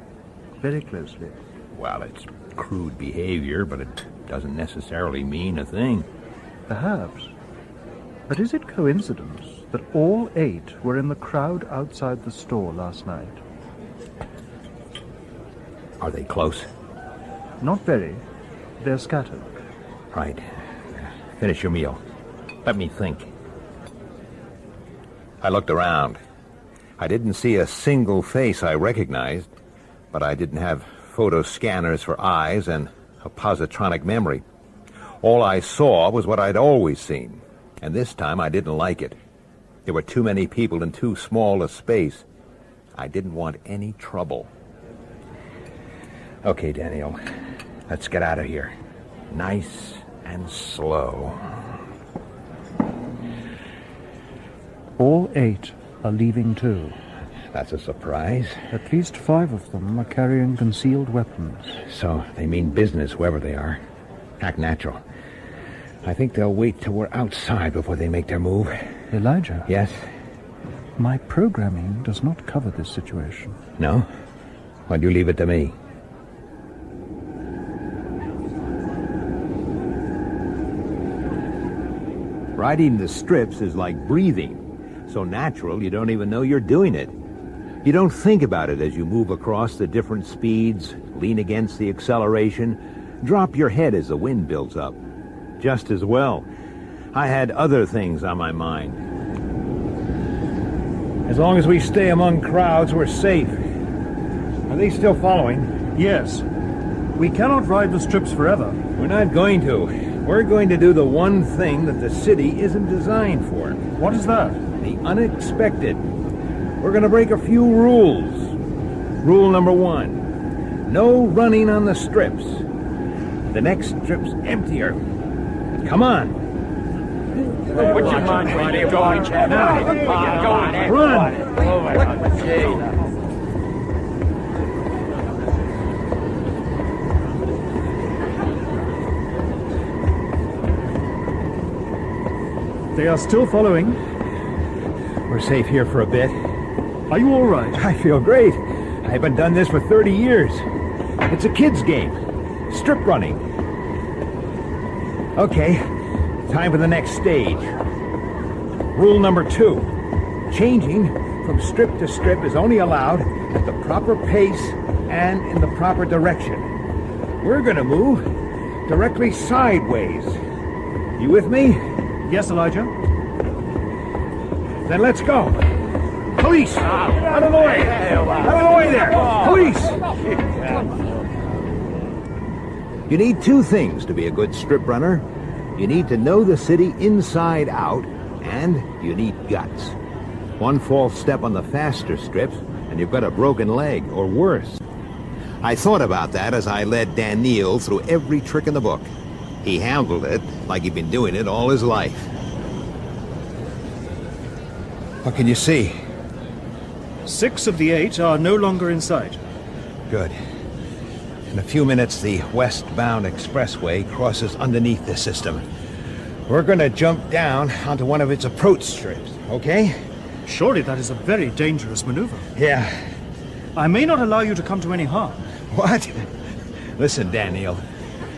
very closely. Well, it's crude behavior, but it doesn't necessarily mean a thing. Perhaps. But is it coincidence that all 8 were in the crowd outside the store last night? Are they close? Not very. They're scattered. Right. Finish your meal. Let me think. I looked around. I didn't see a single face I recognized, but I didn't have photo scanners for eyes and a positronic memory. All I saw was what I'd always seen, and this time I didn't like it. There were too many people in too small a space. I didn't want any trouble. Okay, Daniel, let's get out of here. Nice and slow. All 8 are leaving too. That's a surprise. At least 5 of them are carrying concealed weapons. So they mean business, whoever they are. Act natural. I think they'll wait till we're outside before they make their move. Elijah? Yes? My programming does not cover this situation. No? Why'd you leave it to me? Riding the strips is like breathing. So natural you don't even know you're doing it. You don't think about it as you move across the different speeds, lean against the acceleration, drop your head as the wind builds up. Just as well. I had other things on my mind. As long as we stay among crowds, we're safe. Are they still following? Yes. We cannot ride the strips forever. We're not going to. We're going to do the one thing that the city isn't designed for. What is that? The unexpected. We're going to break a few rules. Rule number 1. No running on the strips. The next strip's emptier. Come on. What's your mind trying to go on, Chad? Run! They are still following. We're safe here for a bit. Are you all right? I feel great. I haven't done this for 30 years. It's a kid's game. Strip running. Okay, time for the next stage. Rule number 2. Changing from strip to strip is only allowed at the proper pace and in the proper direction. We're gonna move directly sideways. You with me? Yes, Elijah. Then let's go. Police! Out of the way! Out of the way there! Police! You need 2 things to be a good strip runner. You need to know the city inside out, and you need guts. One false step on the faster strips, and you've got a broken leg, or worse. I thought about that as I led Dan Neal through every trick in the book. He handled it like he'd been doing it all his life. What can you see? 6 of the 8 are no longer in sight. Good. In a few minutes, the westbound expressway crosses underneath the system. We're gonna jump down onto one of its approach strips, okay? Surely that is a very dangerous maneuver. Yeah. I may not allow you to come to any harm. What? Listen, Daniel.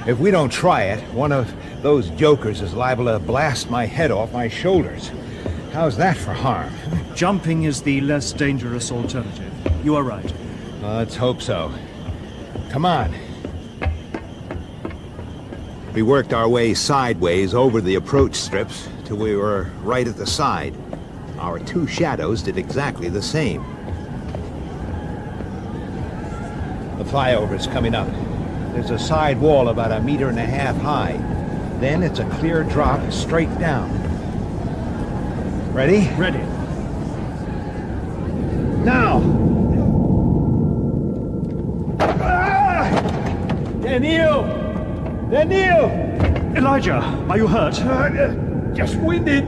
If we don't try it, one of those jokers is liable to blast my head off my shoulders. How's that for harm? Jumping is the less dangerous alternative. You are right. Let's hope so. Come on. We worked our way sideways over the approach strips till we were right at the side. Our 2 shadows did exactly the same. The flyover's coming up. There's a side wall about 1.5 meters high. Then it's a clear drop straight down. Ready? Ready. Now! Ah! Daniel! Daniel! Elijah, are you hurt? Just winded.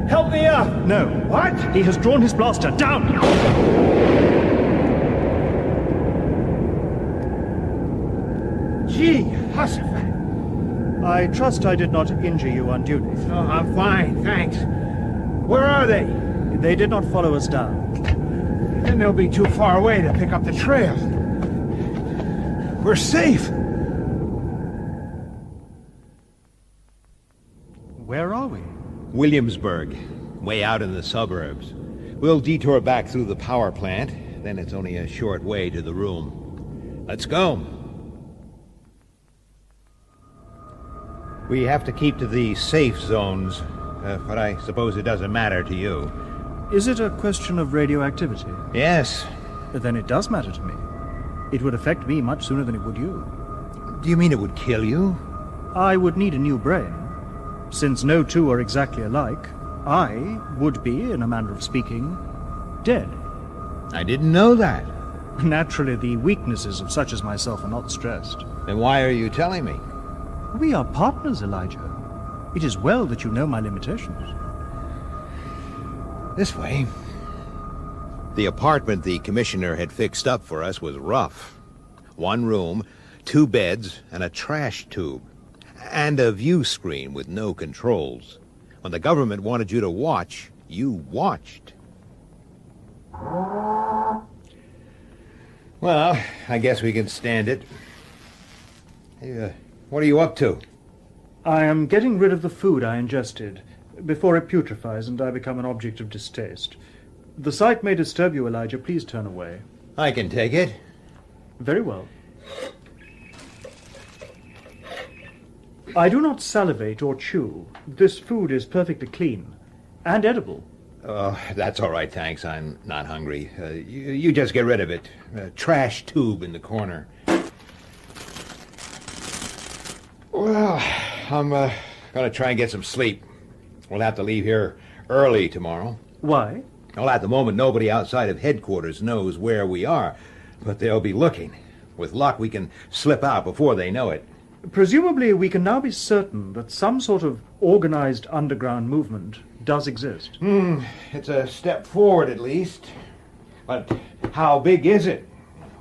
Help me up. No. What? He has drawn his blaster. Down! Gee, Asimov. I trust I did not injure you unduly. Oh, I'm fine, thanks. Where are they? They did not follow us down. Then they'll be too far away to pick up the trail. We're safe. Where are we? Williamsburg, way out in the suburbs. We'll detour back through the power plant, then it's only a short way to the room. Let's go. We have to keep to the safe zones, but I suppose it doesn't matter to you. Is it a question of radioactivity? Yes. Then it does matter to me. It would affect me much sooner than it would you. Do you mean it would kill you? I would need a new brain. Since no 2 are exactly alike, I would be, in a manner of speaking, dead. I didn't know that. Naturally, the weaknesses of such as myself are not stressed. Then why are you telling me? We are partners, Elijah. It is well that you know my limitations. This way. The apartment the commissioner had fixed up for us was rough. 1 room, 2 beds, and a trash tube. And a view screen with no controls. When the government wanted you to watch, you watched. Well, I guess we can stand it. Hey, what are you up to? I am getting rid of the food I ingested. before it putrefies and I become an object of distaste. The sight may disturb you, Elijah. Please turn away. I can take it. Very well. I do not salivate or chew. This food is perfectly clean and edible. Oh, that's all right, thanks. I'm not hungry. You just get rid of it. Trash tube in the corner. Well, I'm going to try and get some sleep. We'll have to leave here early tomorrow. Why? Well, at the moment, nobody outside of headquarters knows where we are, but they'll be looking. With luck, we can slip out before they know it. Presumably, we can now be certain that some sort of organized underground movement does exist. It's a step forward, at least. But how big is it?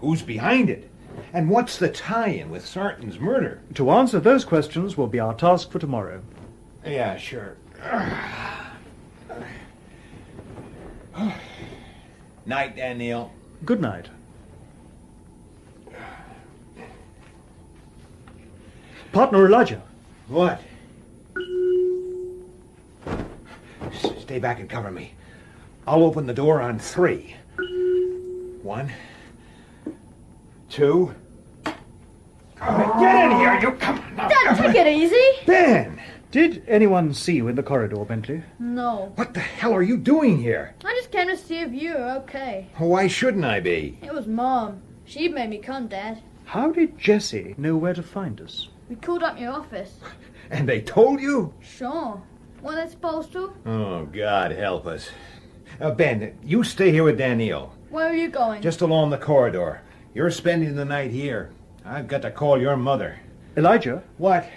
Who's behind it? And what's the tie-in with Sarton's murder? To answer those questions will be our task for tomorrow. Yeah, sure. Night, Daniel. Good night. Partner Elijah. What? Stay back and cover me. I'll open the door on 3. 1, 2. Get in here, you come on now. Dad, take it easy. Ben! Did anyone see you in the corridor, Bentley? No. What the hell are you doing here? I just came to see if you were okay. Why shouldn't I be? It was Mom. She made me come, Dad. How did Jessie know where to find us? We called up your office. And they told you? Sure. Weren't they supposed to? Oh, God help us. Ben, you stay here with Danielle. Where are you going? Just along the corridor. You're spending the night here. I've got to call your mother. Elijah? What?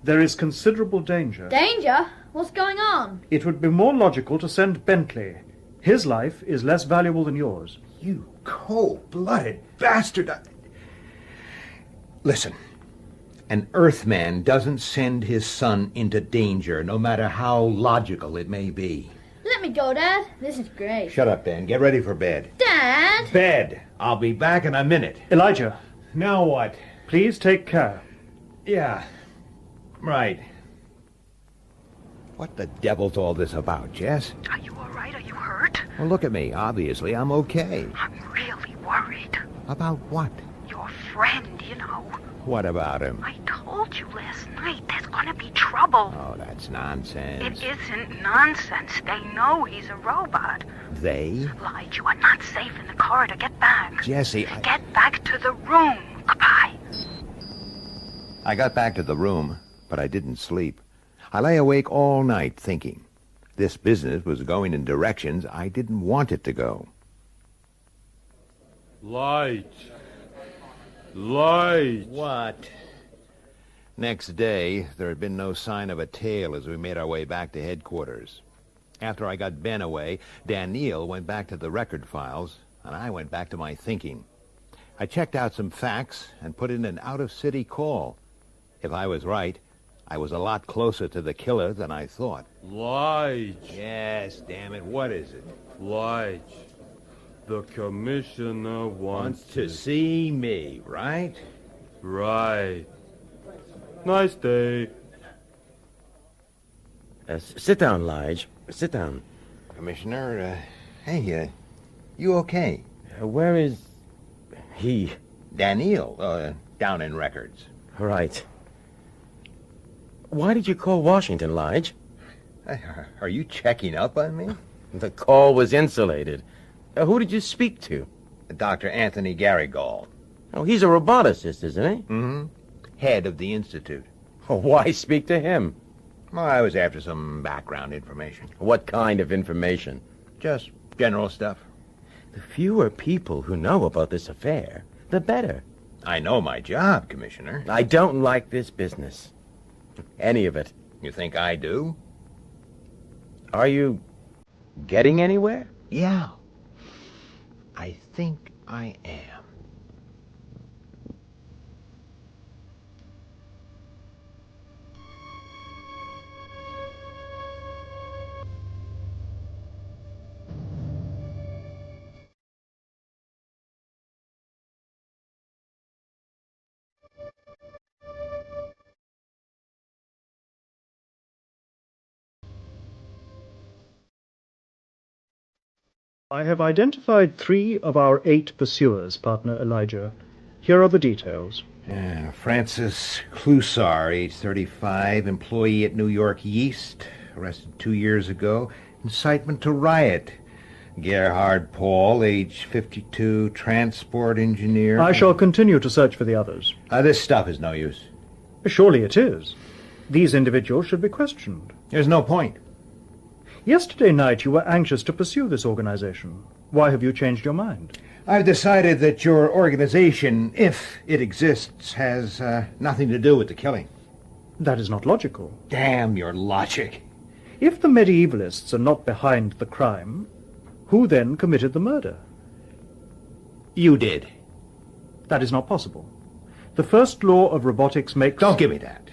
There is considerable danger. Danger? What's going on? It would be more logical to send Bentley. His life is less valuable than yours. You cold-blooded bastard. Listen. An Earthman doesn't send his son into danger, no matter how logical it may be. Let me go, Dad. This is great. Shut up, Ben. Get ready for bed. Dad! Bed. I'll be back in a minute. Elijah. Now what? Please take care. Yeah. Right. What the devil's all this about, Jess? Are you all right? Are you hurt? Well, look at me. Obviously, I'm okay. I'm really worried. About what? Your friend, you know. What about him? I told you last night there's gonna be trouble. Oh, that's nonsense. It isn't nonsense. They know he's a robot. They? Lied, you are not safe in the corridor. Get back. Jessie, Get back to the room. Goodbye. I got back to the room, but I didn't sleep. I lay awake all night thinking. This business was going in directions I didn't want it to go. Light. Light. What? Next day, there had been no sign of a tail as we made our way back to headquarters. After I got Ben away, Danielle went back to the record files, and I went back to my thinking. I checked out some facts and put in an out-of-city call. If I was right, I was a lot closer to the killer than I thought. Light. Yes, damn it, what is it? Light. The commissioner wants to see me, right? Right. Nice day. Sit down, Lige. Sit down. Commissioner, hey, you okay? Where is he? Danielle, down in records. Right. Why did you call Washington, Lige? Are you checking up on me? The call was insulated. Who did you speak to? Dr. Anthony Garrigall. Oh, he's a roboticist, isn't he? Mm-hmm. Head of the Institute. Oh, why speak to him? Well, I was after some background information. What kind of information? Just general stuff. The fewer people who know about this affair, the better. I know my job, Commissioner. I don't like this business. Any of it. You think I do? Are you getting anywhere? Yeah. I think I am. I have identified 3 of our 8 pursuers, partner Elijah. Here are the details. Francis Clusar, age 35, employee at New York Yeast, arrested 2 years ago. Incitement to riot. Gerhard Paul, age 52, transport engineer. I shall continue to search for the others. This stuff is no use. Surely it is. These individuals should be questioned. There's no point. Yesterday night you were anxious to pursue this organization. Why have you changed your mind? I've decided that your organization, if it exists, has nothing to do with the killing. That is not logical. Damn your logic. If the medievalists are not behind the crime, who then committed the murder? You did. That is not possible. The first law of robotics makes... Don't give me that.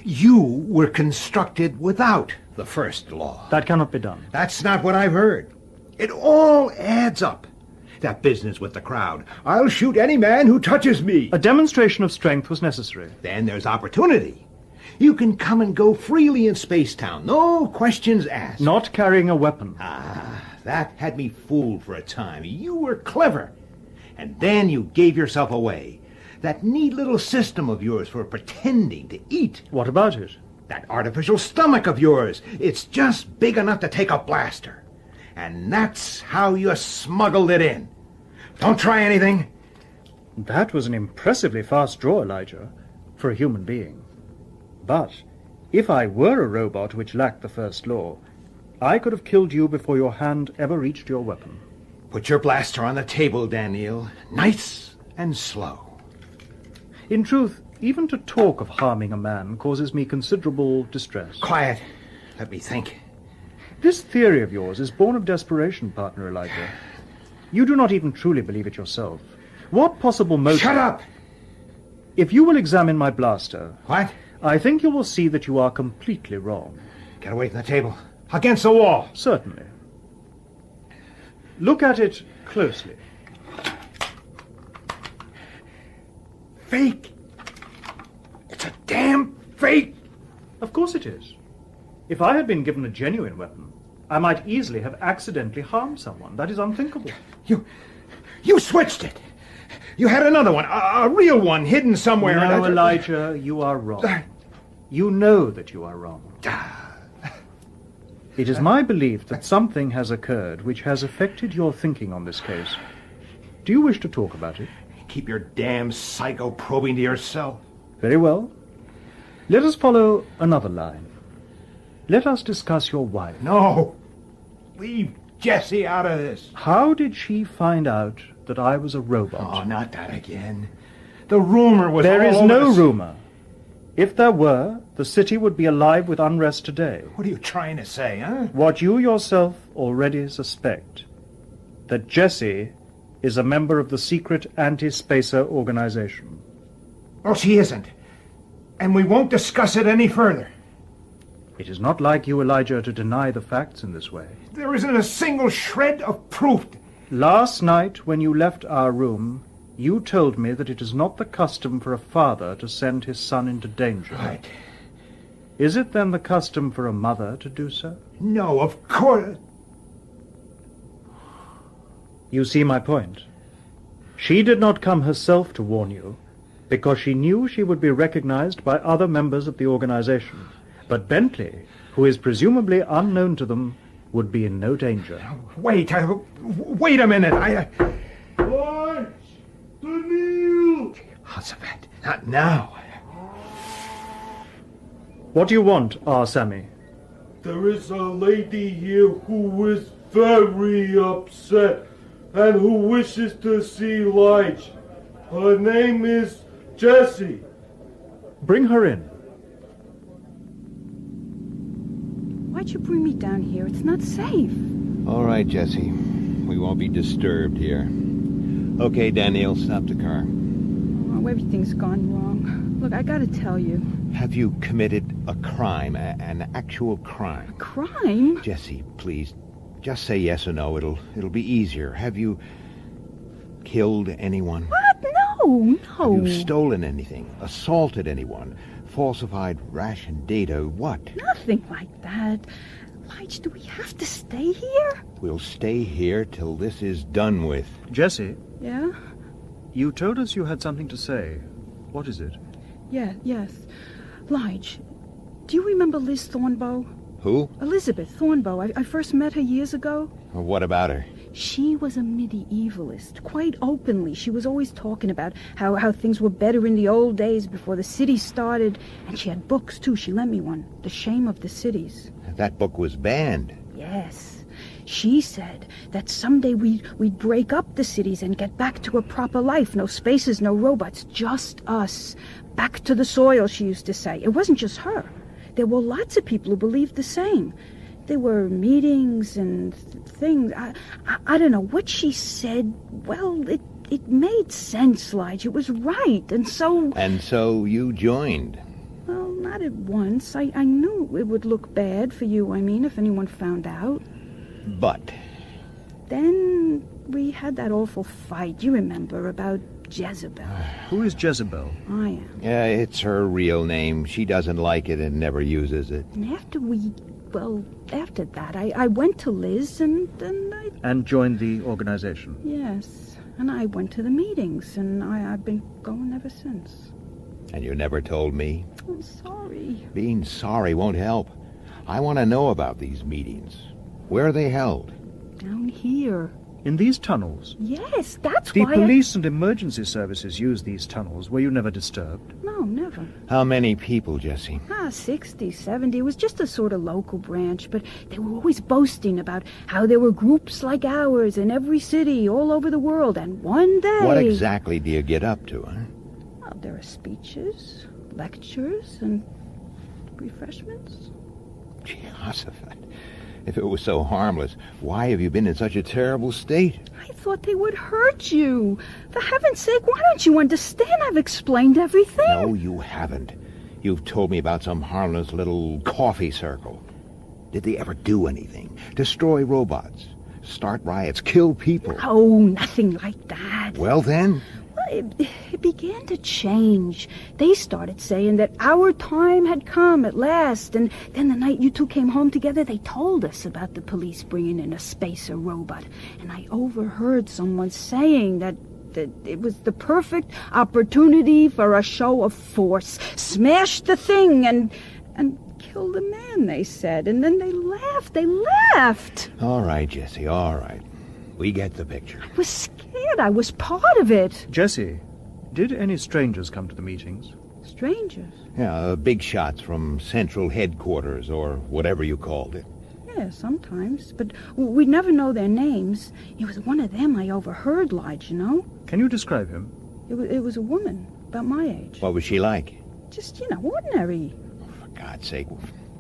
You were constructed without the first law. That cannot be done. That's not what I've heard. It all adds up. That business with the crowd. I'll shoot any man who touches me. A demonstration of strength was necessary. Then there's opportunity. You can come and go freely in Spacetown. No questions asked. Not carrying a weapon. That had me fooled for a time. You were clever. And then you gave yourself away. That neat little system of yours for pretending to eat. What about it? That artificial stomach of yours. It's just big enough to take a blaster. And that's how you smuggled it in. Don't try anything. That was an impressively fast draw, Elijah, for a human being. But if I were a robot which lacked the first law, I could have killed you before your hand ever reached your weapon. Put your blaster on the table, Daniel. Nice and slow. In truth, even to talk of harming a man causes me considerable distress. Quiet. Let me think. This theory of yours is born of desperation, partner Elijah. You do not even truly believe it yourself. What possible motive... Shut up! If you will examine my blaster... What? I think you will see that you are completely wrong. Get away from the table. Against the wall. Certainly. Look at it closely. Fake. It's a damn fake. Of course it is. If I had been given a genuine weapon, I might easily have accidentally harmed someone. That is unthinkable. You switched it. You had another one, a real one, hidden somewhere. No, Elijah, you are wrong. You know that you are wrong. It is my belief that something has occurred which has affected your thinking on this case. Do you wish to talk about it? Keep your damn psycho probing to yourself. Very well. Let us follow another line. Let us discuss your wife. No. Leave Jessie out of this. How did she find out that I was a robot? Oh, not that again. The rumor was There is all no over rumor. If there were, the city would be alive with unrest today. What are you trying to say, huh? What you yourself already suspect. That Jessie is a member of the secret anti-spacer organization. Well, she isn't. And we won't discuss it any further. It is not like you, Elijah, to deny the facts in this way. There isn't a single shred of proof. Last night, when you left our room, you told me that it is not the custom for a father to send his son into danger. Right. Is it then the custom for a mother to do so? No, of course. You see my point. She did not come herself to warn you, because she knew she would be recognized by other members of the organization. But Bentley, who is presumably unknown to them, would be in no danger. Wait a minute. Lunch! Daniel! Elizabeth, not now. What do you want, Sammy? There is a lady here who is very upset and who wishes to see Lige. Her name is Jessie. Bring her in. Why'd you bring me down here? It's not safe. All right, Jessie. We won't be disturbed here. Okay, Daniel, stop the car. Oh, everything's gone wrong. Look, I gotta tell you. Have you committed a crime, an actual crime? Crime? Jessie, please, just say yes or no. It'll be easier. Have you killed anyone? What? No. Have you stolen anything? Assaulted anyone? Falsified ration data? What? Nothing like that. Lige, do we have to stay here? We'll stay here till this is done with. Jessie, Yeah? you told us you had something to say. What is it? Yeah, yes. Lige, do you remember Liz Thornbow? Who? Elizabeth Thornbow. I first met her years ago. What about her? She was a medievalist, quite openly. She was always talking about how things were better in the old days before the city started. And she had books, too. She lent me one, The Shame of the Cities. That book was banned. Yes. She said that someday we'd break up the cities and get back to a proper life. No spaces, no robots, just us. Back to the soil, she used to say. It wasn't just her. There were lots of people who believed the same. There were meetings and things. I don't know what she said. Well, it made sense, Lige. It was right, and so... And so you joined. Well, not at once. I knew it would look bad for you, if anyone found out. But? Then we had that awful fight, you remember, about Jezebel. Who is Jezebel? I am. Yeah, it's her real name. She doesn't like it and never uses it. And after that, I went to Liz and then I... And joined the organization? Yes. And I went to the meetings, and I've been going ever since. And you never told me? I'm sorry. Being sorry won't help. I want to know about these meetings. Where are they held? Down here. In these tunnels? Yes, that's the why police and emergency services use these tunnels. Were you never disturbed? No, never. How many people, Jessie? 60, 70. It was just a sort of local branch, but they were always boasting about how there were groups like ours in every city all over the world, and one day... What exactly do you get up to, huh? Well, there are speeches, lectures, and refreshments. Jehoshaphat. If it was so harmless, why have you been in such a terrible state? I thought they would hurt you. For heaven's sake, why don't you understand? I've explained everything. No, you haven't. You've told me about some harmless little coffee circle. Did they ever do anything? Destroy robots? Start riots? Kill people? Oh, nothing like that. Well, then? Well, it began to change. They started saying that our time had come at last, and then the night you two came home together, they told us about the police bringing in a spacer robot, and I overheard someone saying that it was the perfect opportunity for a show of force. Smash the thing and kill the man, they said, and then they laughed. All right, Jessie, all right. We get the picture. I was scared. I was part of it. Jessie, did any strangers come to the meetings? Strangers? Yeah, big shots from Central Headquarters, or whatever you called it. Yeah, sometimes. But we'd never know their names. It was one of them I overheard, Lige, you know? Can you describe him? It was a woman, about my age. What was she like? Just, ordinary. For God's sake,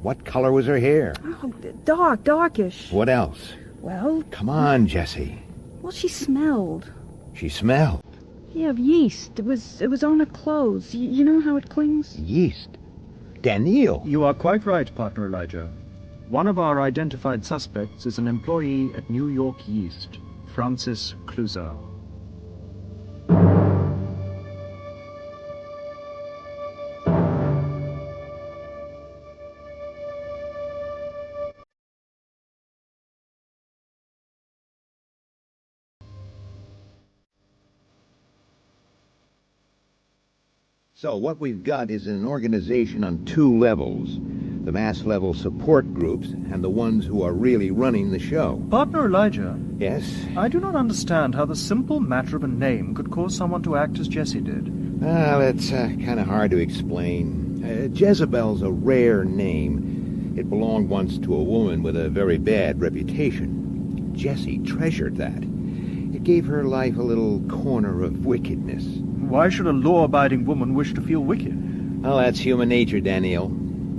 what color was her hair? Oh, darkish. What else? Well... Come on, Jessie. Well, she smelled. She smelled? Yeah, of yeast. It was on her clothes. You know how it clings? Yeast? Daniel! You are quite right, Partner Elijah. One of our identified suspects is an employee at New York Yeast, Francis Clouseau. So what we've got is an organization on two levels. The mass-level support groups and the ones who are really running the show. Partner Elijah. Yes? I do not understand how the simple matter of a name could cause someone to act as Jessie did. Well, it's kind of hard to explain. Jezebel's a rare name. It belonged once to a woman with a very bad reputation. Jessie treasured that. It gave her life a little corner of wickedness. Why should a law-abiding woman wish to feel wicked? Well, that's human nature, Daniel.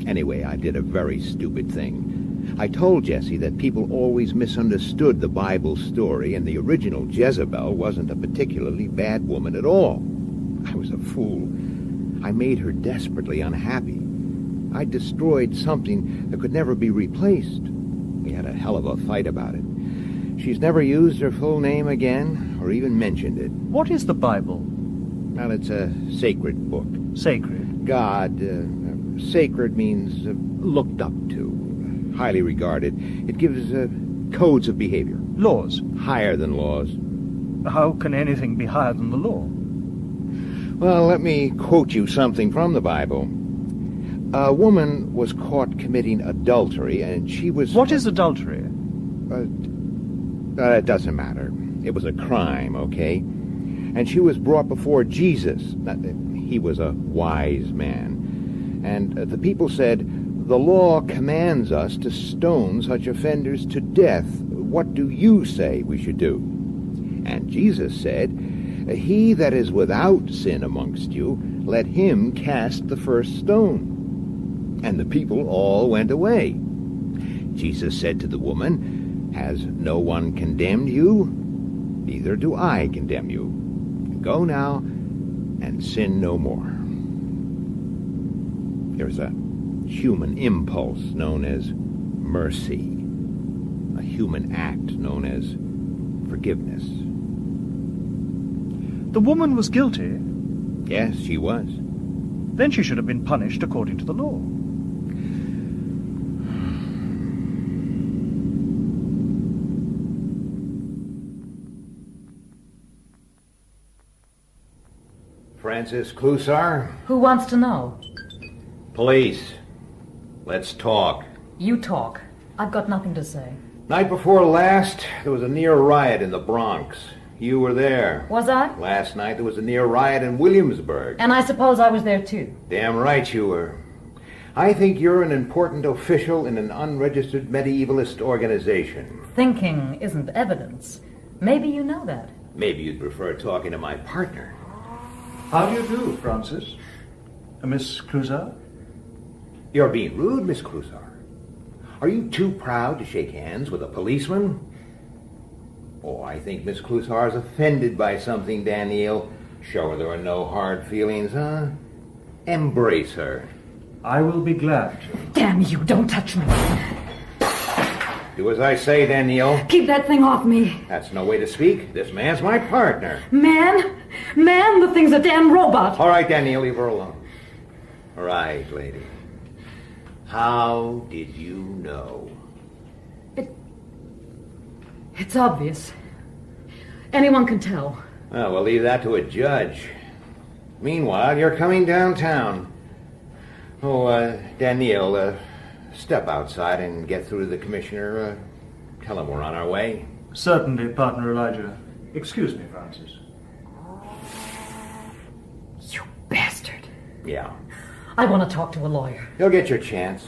Anyway, I did a very stupid thing. I told Jessie that people always misunderstood the Bible story, and the original Jezebel wasn't a particularly bad woman at all. I was a fool. I made her desperately unhappy. I destroyed something that could never be replaced. We had a hell of a fight about it. She's never used her full name again, or even mentioned it. What is the Bible? Well, it's a sacred book. Sacred? God, sacred means looked up to. highly regarded. It gives codes of behavior. Laws? Higher than laws. How can anything be higher than the law? Well, let me quote you something from the Bible. A woman was caught committing adultery, and she was... What is adultery? It doesn't matter. It was a crime, okay? And she was brought before Jesus. He was a wise man. And the people said, "The law commands us to stone such offenders to death. What do you say we should do?" And Jesus said, "He that is without sin amongst you, let him cast the first stone." And the people all went away. Jesus said to the woman, "Has no one condemned you? Neither do I condemn you. Go now and sin no more." There's a human impulse known as mercy, a human act known as forgiveness. The woman was guilty? Yes, she was. Then she should have been punished according to the law. Francis Clusar? Who wants to know? Police. Let's talk. You talk. I've got nothing to say. Night before last, there was a near riot in the Bronx. You were there. Was I? Last night there was a near riot in Williamsburg. And I suppose I was there too. Damn right you were. I think you're an important official in an unregistered medievalist organization. Thinking isn't evidence. Maybe you know that. Maybe you'd prefer talking to my partner. How do you do, Francis? Miss Clusar? You're being rude, Miss Clusar. Are you too proud to shake hands with a policeman? Oh, I think Miss Clusar's offended by something, Danielle. Show her there are no hard feelings, huh? Embrace her. I will be glad to. Damn you, don't touch me. Do as I say, Danielle. Keep that thing off me. That's no way to speak. This man's my partner. Man, the thing's a damn robot. All right, Danielle, leave her alone. All right, lady. How did you know? It's obvious. Anyone can tell. Well, we'll leave that to a judge. Meanwhile, you're coming downtown. Oh, Danielle, step outside and get through to the commissioner. Tell him we're on our way. Certainly, partner Elijah. Excuse me, Francis. You bastard. Yeah. I want to talk to a lawyer. You'll get your chance.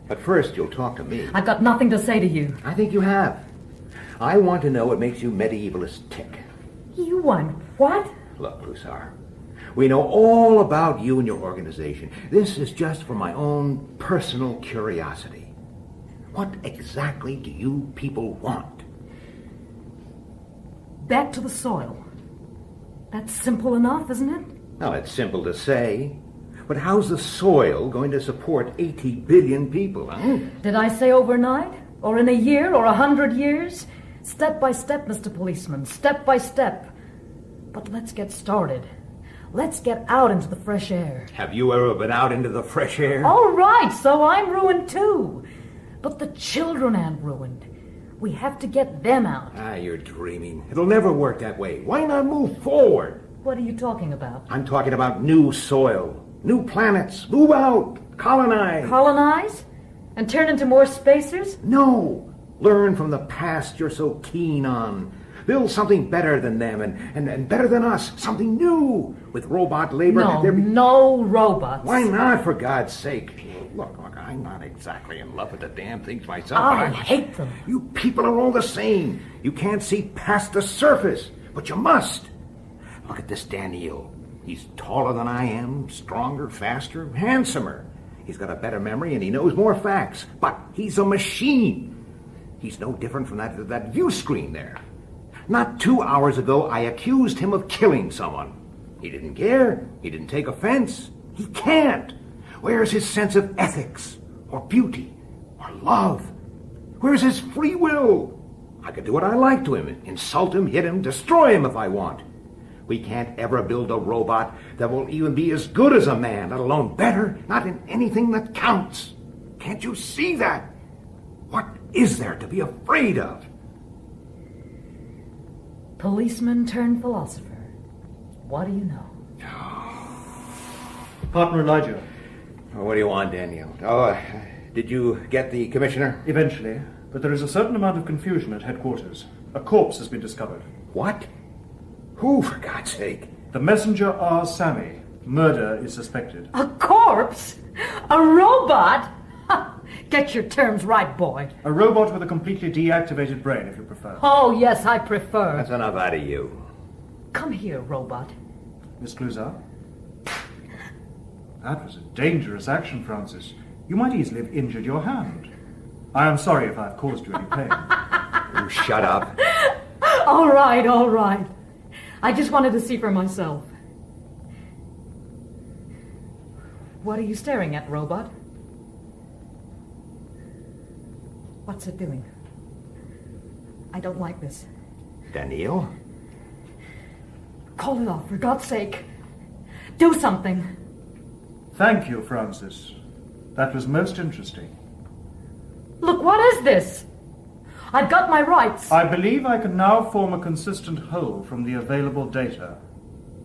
But first, you'll talk to me. I've got nothing to say to you. I think you have. I want to know what makes you medievalists tick. You want what? Look, Clusar, we know all about you and your organization. This is just for my own personal curiosity. What exactly do you people want? Back to the soil. That's simple enough, isn't it? Now, it's simple to say, but how's the soil going to support 80 billion people, huh? Did I say overnight? Or in a year? Or 100 years? Step by step, Mr. Policeman. Step by step. But let's get started. Let's get out into the fresh air. Have you ever been out into the fresh air? All right, so I'm ruined too. But the children aren't ruined. We have to get them out. Ah, you're dreaming. It'll never work that way. Why not move forward? What are you talking about? I'm talking about new soil, new planets. Move out. Colonize. Colonize? And turn into more spacers? No. Learn from the past you're so keen on. Build something better than them and better than us. Something new. With robot labor. No robots. Why not, for God's sake? Look, I'm not exactly in love with the damn things myself. I hate them. You people are all the same. You can't see past the surface, but you must. Look at this Daniel. He's taller than I am, stronger, faster, handsomer. He's got a better memory and he knows more facts. But he's a machine. He's no different from that view screen there. Not 2 hours ago, I accused him of killing someone. He didn't care. He didn't take offense. He can't. Where's his sense of ethics, or beauty, or love? Where's his free will? I could do what I like to him, insult him, hit him, destroy him if I want. We can't ever build a robot that will even be as good as a man, let alone better, not in anything that counts. Can't you see that? is there to be afraid of? Policeman turned philosopher. What do you know? Partner Elijah. Oh, what do you want, Daniel? Did you get the commissioner? Eventually, but there is a certain amount of confusion at headquarters. A corpse has been discovered. What? Who, for God's sake? The messenger R. Sammy. Murder is suspected. A corpse? A robot? Get your terms right, boy. A robot with a completely deactivated brain, if you prefer. Oh, yes, I prefer. That's enough out of you. Come here, robot. Miss Cluzar? That was a dangerous action, Francis. You might easily have injured your hand. I am sorry if I've caused you any pain. You shut up. All right, all right. I just wanted to see for myself. What are you staring at, robot? What's it doing? I don't like this. Daniel? Call it off, for God's sake. Do something. Thank you, Francis. That was most interesting. Look, what is this? I've got my rights. I believe I can now form a consistent whole from the available data.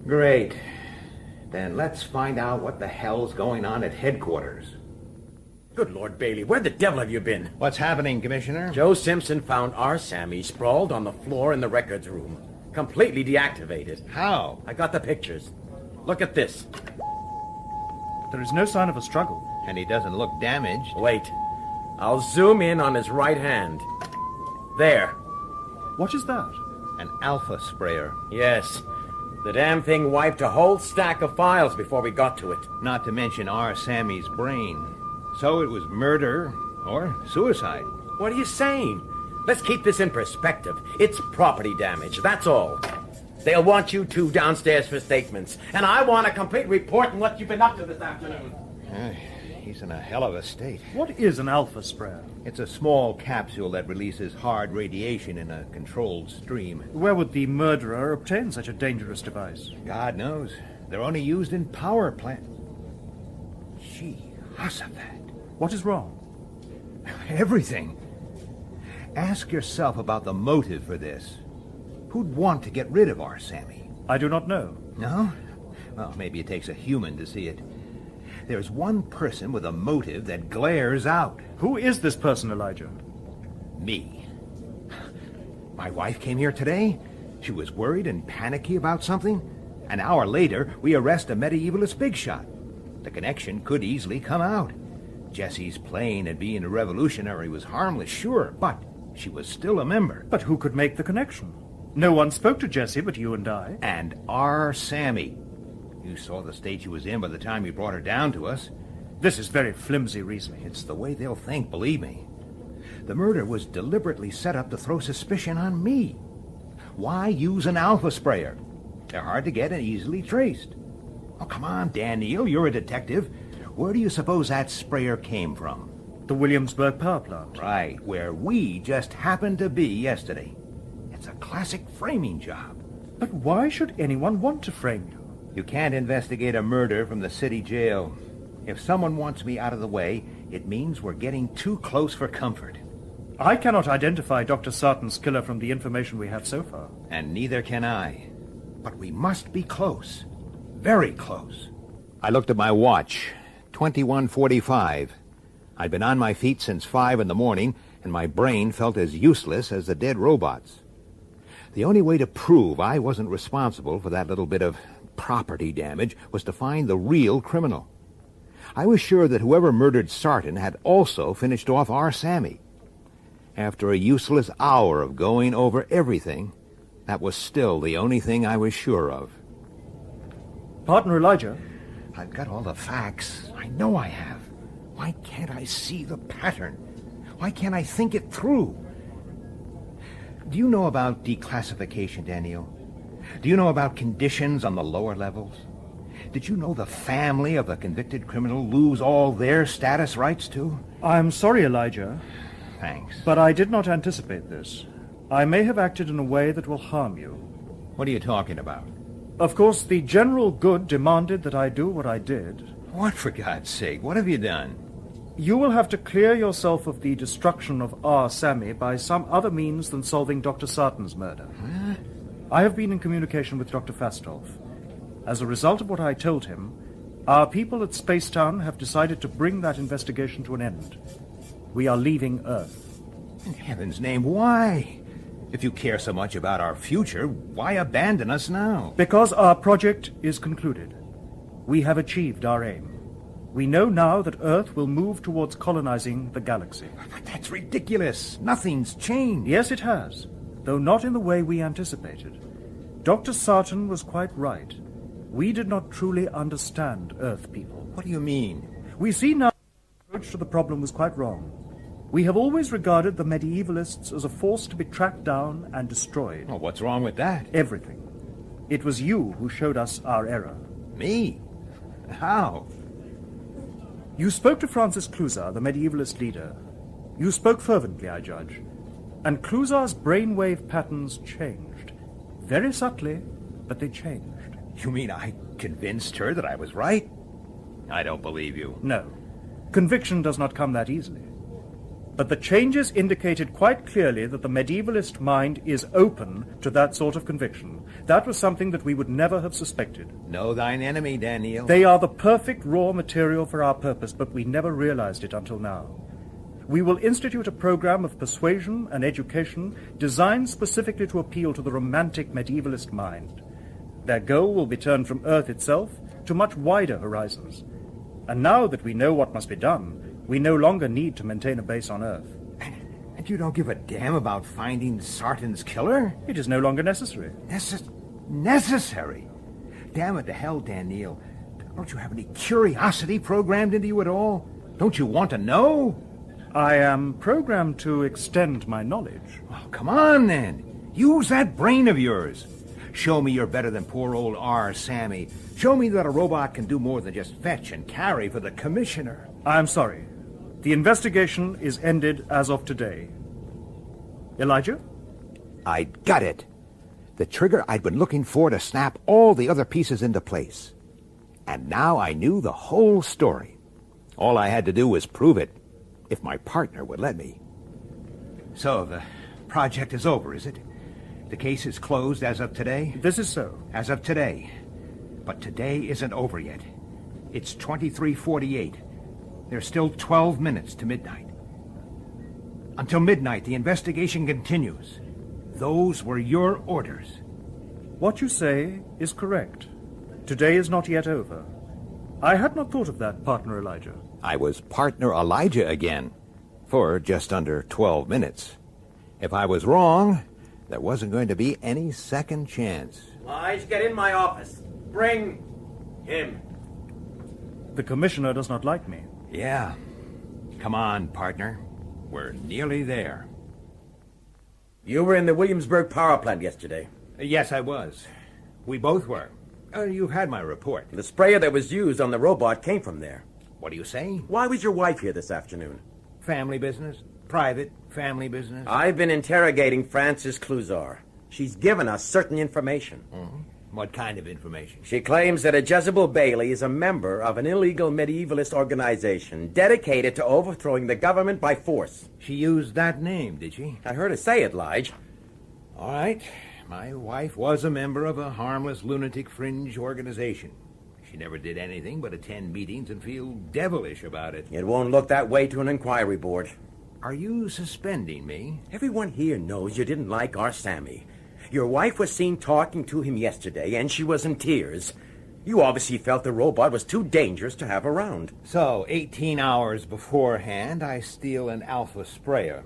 Great. Then let's find out what the hell's going on at headquarters. Good Lord, Bailey, where the devil have you been? What's happening, Commissioner? Joe Simpson found our Sammy sprawled on the floor in the records room. Completely deactivated. How? I got the pictures. Look at this. There is no sign of a struggle. And he doesn't look damaged. Wait. I'll zoom in on his right hand. There. What is that? An alpha sprayer. Yes. The damn thing wiped a whole stack of files before we got to it. Not to mention our Sammy's brain. So it was murder or suicide. What are you saying? Let's keep this in perspective. It's property damage, that's all. They'll want you two downstairs for statements. And I want a complete report on what you've been up to this afternoon. He's in a hell of a state. What is an alpha sprayer? It's a small capsule that releases hard radiation in a controlled stream. Where would the murderer obtain such a dangerous device? God knows. They're only used in power plants. Jehoshaphat. What is wrong? Everything. Ask yourself about the motive for this. Who'd want to get rid of our Sammy? I do not know. No? Well, maybe it takes a human to see it. There's one person with a motive that glares out. Who is this person, Elijah? Me. My wife came here today. She was worried and panicky about something. An hour later, we arrest a medievalist big shot. The connection could easily come out. Jessie's playing at being a revolutionary was harmless, sure, but she was still a member. But who could make the connection? No one spoke to Jessie but you and I. And our Sammy. You saw the state she was in by the time you brought her down to us. This is very flimsy reasoning. It's the way they'll think, believe me. The murder was deliberately set up to throw suspicion on me. Why use an alpha sprayer? They're hard to get and easily traced. Oh, come on, Daniel, you're a detective. Where do you suppose that sprayer came from? The Williamsburg power plant. Right, where we just happened to be yesterday. It's a classic framing job. But why should anyone want to frame you? You can't investigate a murder from the city jail. If someone wants me out of the way, it means we're getting too close for comfort. I cannot identify Dr. Sarton's killer from the information we have so far. And neither can I. But we must be close. Very close. I looked at my watch. 21:45. I'd been on my feet since 5 in the morning, and my brain felt as useless as the dead robots. The only way to prove I wasn't responsible for that little bit of property damage was to find the real criminal. I was sure that whoever murdered Sarton had also finished off our Sammy. After a useless hour of going over everything, that was still the only thing I was sure of. Partner Elijah? I've got all the facts. I know I have. Why can't I see the pattern? Why can't I think it through? Do you know about declassification, Daniel? Do you know about conditions on the lower levels? Did you know the family of a convicted criminal lose all their status rights too? I'm sorry, Elijah. Thanks. But I did not anticipate this. I may have acted in a way that will harm you. What are you talking about? Of course, the general good demanded that I do what I did. What, for God's sake? What have you done? You will have to clear yourself of the destruction of our Sammy by some other means than solving Dr. Sarton's murder. Huh? I have been in communication with Dr. Fastolf. As a result of what I told him, our people at Spacetown have decided to bring that investigation to an end. We are leaving Earth. In heaven's name, why? If you care so much about our future, why abandon us now? Because our project is concluded. We have achieved our aim. We know now that Earth will move towards colonizing the galaxy. But that's ridiculous. Nothing's changed. Yes, it has, though not in the way we anticipated. Dr. Sarton was quite right. We did not truly understand Earth people. What do you mean? We see now the approach to the problem was quite wrong. We have always regarded the medievalists as a force to be tracked down and destroyed. Well, what's wrong with that? Everything. It was you who showed us our error. Me? How? You spoke to Francis Cluzar, the medievalist leader. You spoke fervently, I judge. And Cluzar's brainwave patterns changed. Very subtly, but they changed. You mean I convinced her that I was right? I don't believe you. No. Conviction does not come that easily. But the changes indicated quite clearly that the medievalist mind is open to that sort of conviction. That was something that we would never have suspected. Know thine enemy, Daniel. They are the perfect raw material for our purpose, but we never realized it until now. We will institute a program of persuasion and education designed specifically to appeal to the romantic medievalist mind. Their goal will be turned from Earth itself to much wider horizons. And now that we know what must be done, we no longer need to maintain a base on Earth. And you don't give a damn about finding Sarton's killer? It is no longer necessary. Necessary? Damn it to hell, Daniel. Don't you have any curiosity programmed into you at all? Don't you want to know? I am programmed to extend my knowledge. Oh, come on, then. Use that brain of yours. Show me you're better than poor old R. Sammy. Show me that a robot can do more than just fetch and carry for the commissioner. I'm sorry. The investigation is ended as of today. Elijah? I got it. The trigger I'd been looking for to snap all the other pieces into place. And now I knew the whole story. All I had to do was prove it, if my partner would let me. So, the project is over, is it? The case is closed as of today? This is so. As of today. But today isn't over yet. It's 23:48. There's still 12 minutes to midnight. Until midnight, the investigation continues. Those were your orders. What you say is correct. Today is not yet over. I had not thought of that, Partner Elijah. I was Partner Elijah again, for just under 12 minutes. If I was wrong, there wasn't going to be any second chance. Lige, get in my office. Bring him. The commissioner does not like me. Yeah. Come on, partner. We're nearly there. You were in the Williamsburg power plant yesterday. Yes, I was. We both were. You've had my report. The sprayer that was used on the robot came from there. What do you say? Why was your wife here this afternoon? Family business. Private family business. I've been interrogating Francis Cluzar. She's given us certain information. Mm-hmm. What kind of information? She claims that a Jezebel Bailey is a member of an illegal medievalist organization dedicated to overthrowing the government by force. She used that name, did she? I heard her say it, Lige. All right. My wife was a member of a harmless lunatic fringe organization. She never did anything but attend meetings and feel devilish about it. It won't look that way to an inquiry board. Are you suspending me? Everyone here knows you didn't like our Sammy. Your wife was seen talking to him yesterday, and she was in tears. You obviously felt the robot was too dangerous to have around. So, 18 hours beforehand, I steal an alpha sprayer.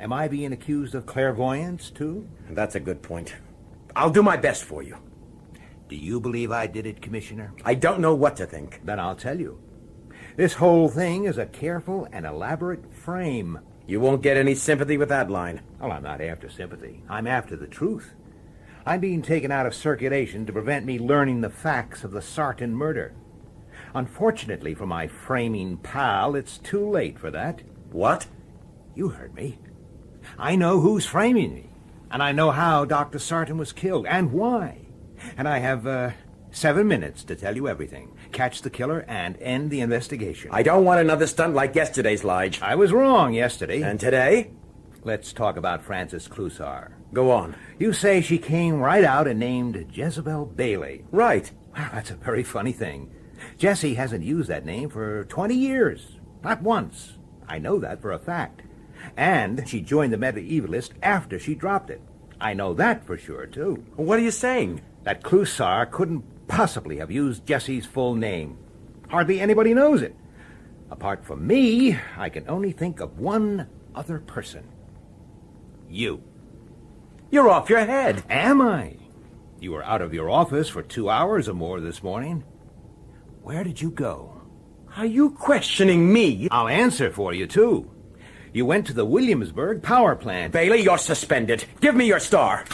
Am I being accused of clairvoyance, too? That's a good point. I'll do my best for you. Do you believe I did it, Commissioner? I don't know what to think. Then I'll tell you. This whole thing is a careful and elaborate frame. You won't get any sympathy with that line. Well, I'm not after sympathy. I'm after the truth. I'm being taken out of circulation to prevent me learning the facts of the Sarton murder. Unfortunately for my framing pal, it's too late for that. What? You heard me. I know who's framing me, and I know how Dr. Sarton was killed, and why. And I have 7 minutes to tell you everything. Catch the killer and end the investigation. I don't want another stunt like yesterday's, Lige. I was wrong yesterday. And today? Let's talk about Frances Clusar. Go on. You say she came right out and named Jezebel Bailey. Right. Well, that's a very funny thing. Jessie hasn't used that name for 20 years. Not once. I know that for a fact. And she joined the medievalist after she dropped it. I know that for sure, too. What are you saying? That Clusar couldn't possibly have used Jessie's full name. Hardly anybody knows it. Apart from me, I can only think of one other person. You. You're off your head. Am I? You were out of your office for 2 hours or more this morning. Where did you go? Are you questioning me? I'll answer for you, too. You went to the Williamsburg power plant. Bailey, you're suspended. Give me your star.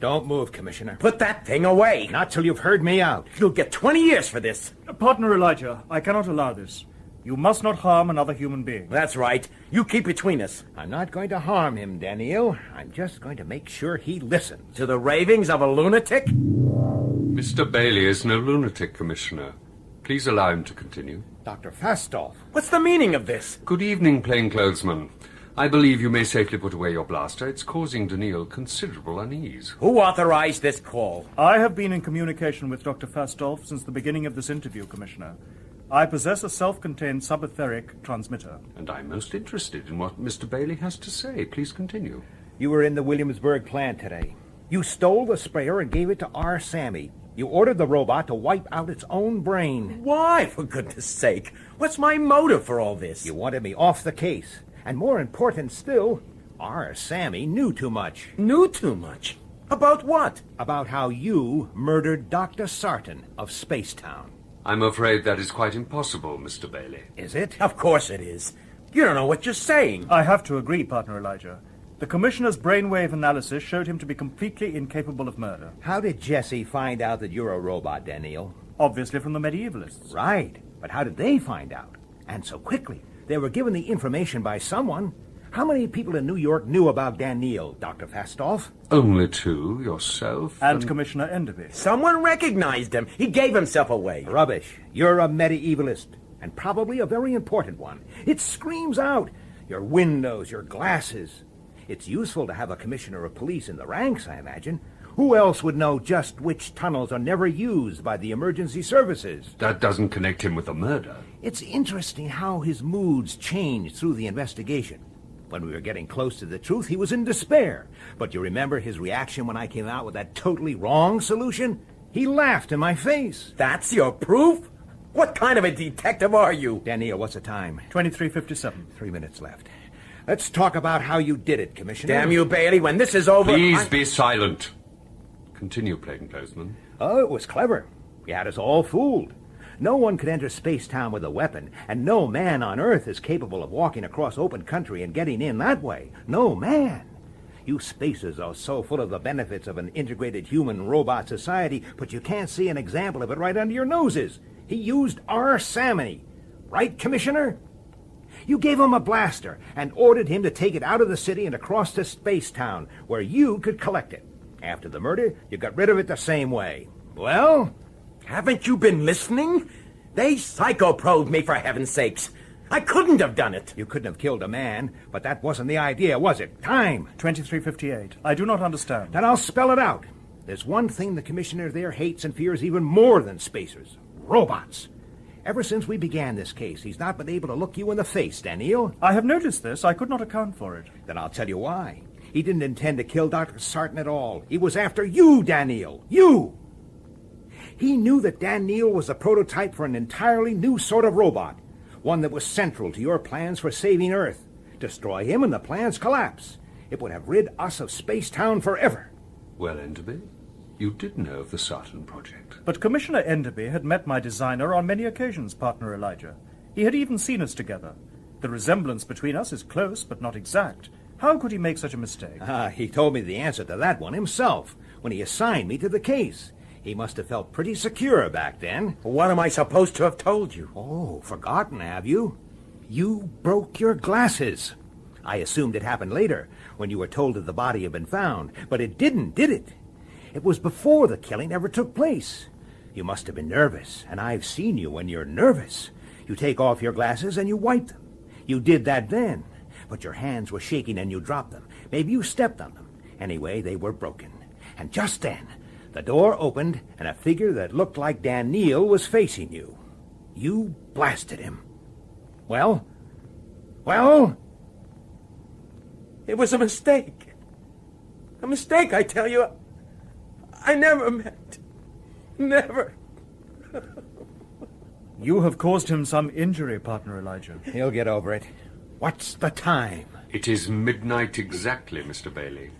Don't move, Commissioner. Put that thing away. Not till you've heard me out. You'll get 20 years for this. Partner Elijah, I cannot allow this. You must not harm another human being. That's right. You keep between us. I'm not going to harm him, Daniel. I'm just going to make sure he listens. To the ravings of a lunatic? Mr. Bailey is no lunatic, Commissioner. Please allow him to continue. Dr. Fastolf. What's the meaning of this? Good evening, plainclothesman. I believe you may safely put away your blaster. It's causing Daniil considerable unease. Who authorized this call? I have been in communication with Dr. Fastolf since the beginning of this interview, Commissioner. I possess a self-contained subetheric transmitter. And I'm most interested in what Mr. Bailey has to say. Please continue. You were in the Williamsburg plant today. You stole the sprayer and gave it to R. Sammy. You ordered the robot to wipe out its own brain. Why, for goodness sake? What's my motive for all this? You wanted me off the case. And more important still, R. Sammy knew too much. Knew too much? About what? About how you murdered Dr. Sarton of Spacetown. I'm afraid that is quite impossible, Mr. Bailey. Is it? Of course it is. You don't know what you're saying. I have to agree, Partner Elijah. The Commissioner's brainwave analysis showed him to be completely incapable of murder. How did Jessie find out that you're a robot, Daniel? Obviously from the medievalists. Right. But how did they find out? And so quickly. They were given the information by someone. How many people in New York knew about Daniel, Dr. Fastolf? Only 2, yourself and Commissioner Enderby. Someone recognized him. He gave himself away. Rubbish. You're a medievalist, and probably a very important one. It screams out. Your windows, your glasses. It's useful to have a commissioner of police in the ranks, I imagine. Who else would know just which tunnels are never used by the emergency services? That doesn't connect him with the murder. It's interesting how his moods changed through the investigation. When we were getting close to the truth, he was in despair. But you remember his reaction when I came out with that totally wrong solution? He laughed in my face. That's your proof? What kind of a detective are you? Daniel, what's the time? 23:57. 3 minutes left. Let's talk about how you did it, Commissioner. Damn you, Bailey, when this is over... Please be silent. Continue, plainclothesman. Oh, it was clever. You had us all fooled. No one could enter Spacetown with a weapon, and no man on Earth is capable of walking across open country and getting in that way. No man. You spacers are so full of the benefits of an integrated human-robot society, but you can't see an example of it right under your noses. He used R. Sammy. Right, Commissioner? You gave him a blaster and ordered him to take it out of the city and across to Spacetown, where you could collect it. After the murder, you got rid of it the same way. Well? Haven't you been listening? They psychoprobed me, for heaven's sakes. I couldn't have done it. You couldn't have killed a man, but that wasn't the idea, was it? Time. 23:58. I do not understand. Then I'll spell it out. There's one thing the commissioner there hates and fears even more than spacers. Robots. Ever since we began this case, he's not been able to look you in the face, Daniel. I have noticed this. I could not account for it. Then I'll tell you why. He didn't intend to kill Dr. Sarton at all. He was after you, Daniel. You! He knew that Daniel was a prototype for an entirely new sort of robot, one that was central to your plans for saving Earth. Destroy him and the plans collapse. It would have rid us of Spacetown forever. Well, Enderby, you did know of the Sarton project. But Commissioner Enderby had met my designer on many occasions, Partner Elijah. He had even seen us together. The resemblance between us is close, but not exact. How could he make such a mistake? He told me the answer to that one himself, when he assigned me to the case. He must have felt pretty secure back then. What am I supposed to have told you? Oh, forgotten, have you? You broke your glasses. I assumed it happened later, when you were told that the body had been found. But it didn't, did it? It was before the killing ever took place. You must have been nervous, and I've seen you when you're nervous. You take off your glasses and you wipe them. You did that then, but your hands were shaking and you dropped them. Maybe you stepped on them. Anyway, they were broken. And just then, the door opened and a figure that looked like Daniel was facing you. You blasted him. Well? Well? It was a mistake. A mistake, I tell you. I never meant. Never. You have caused him some injury, partner Elijah. He'll get over it. What's the time? It is midnight exactly, Mr. Bailey.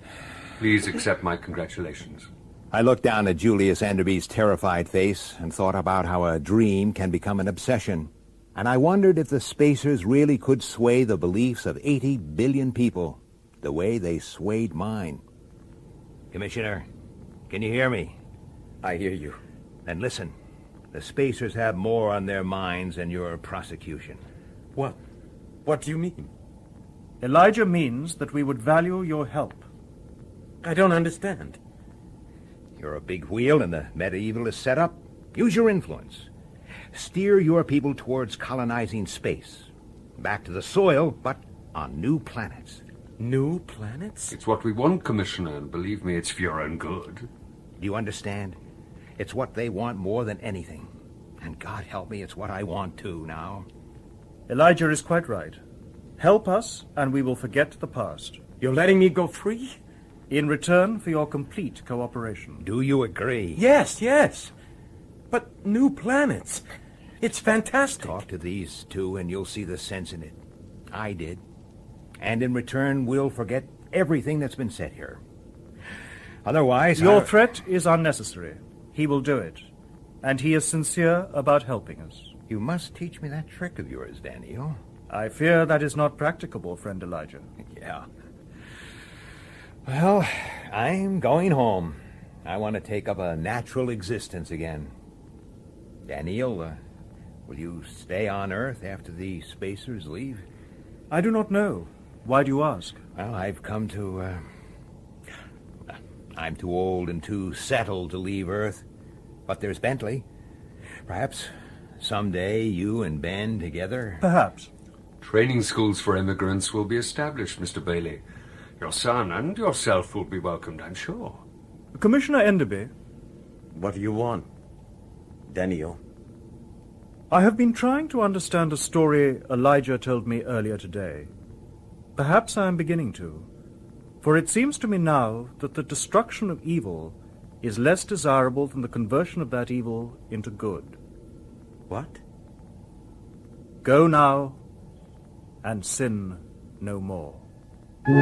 Please accept my congratulations. I looked down at Julius Enderby's terrified face and thought about how a dream can become an obsession. And I wondered if the spacers really could sway the beliefs of 80 billion people the way they swayed mine. Commissioner, can you hear me? I hear you. Then listen. The spacers have more on their minds than your prosecution. What? What do you mean? Elijah means that we would value your help. I don't understand. You're a big wheel and the medieval is set up. Use your influence. Steer your people towards colonizing space. Back to the soil, but on new planets. New planets? It's what we want, Commissioner, and believe me, it's for your own good. Do you understand? It's what they want more than anything. And God help me, it's what I want too now. Elijah is quite right. Help us, and we will forget the past. You're letting me go free? In return for your complete cooperation. Do you agree? Yes, yes. But new planets. It's fantastic. Talk to these two and you'll see the sense in it. I did. And in return, we'll forget everything that's been said here. Otherwise, your threat is unnecessary. He will do it. And he is sincere about helping us. You must teach me that trick of yours, Daniel. I fear that is not practicable, friend Elijah. Yeah. Well, I'm going home. I want to take up a natural existence again. Daniel, will you stay on Earth after the spacers leave? I do not know. Why do you ask? Well, I've come to, I'm too old and too settled to leave Earth. But there's Bentley. Perhaps someday you and Ben together... Perhaps. Training schools for immigrants will be established, Mr. Bailey. Your son and yourself will be welcomed, I'm sure. Commissioner Enderby. What do you want, Daniel? I have been trying to understand a story Elijah told me earlier today. Perhaps I am beginning to. For it seems to me now that the destruction of evil is less desirable than the conversion of that evil into good. What? Go now, and sin no more. In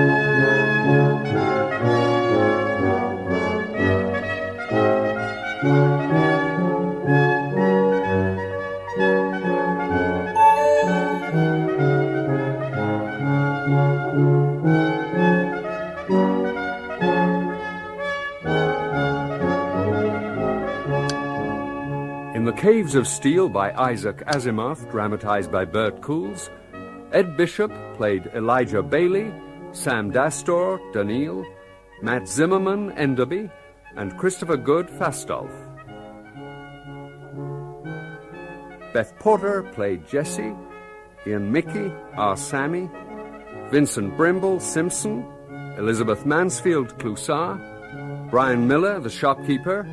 The Caves of Steel by Isaac Asimov, dramatized by Bert Coules, Ed Bishop played Elijah Bailey, Sam Dastor, Daniel, Matt Zimmerman, Enderby, and Christopher Good, Fastolf. Beth Porter played Jessie, Ian Mickey, R. Sammy, Vincent Brimble, Simpson, Elizabeth Mansfield, Cloussard, Brian Miller, the shopkeeper,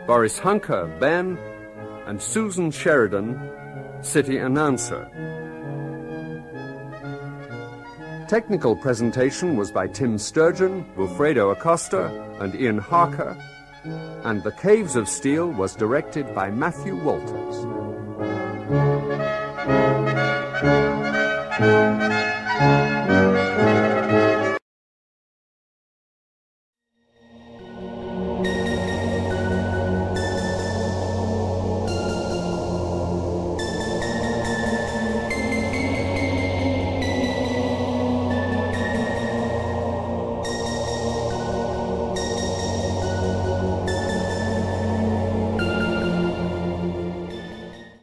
Boris Hunker, Ben, and Susan Sheridan, city announcer. Technical presentation was by Tim Sturgeon, Wilfredo Acosta, and Ian Harker, and The Caves of Steel was directed by Matthew Walters.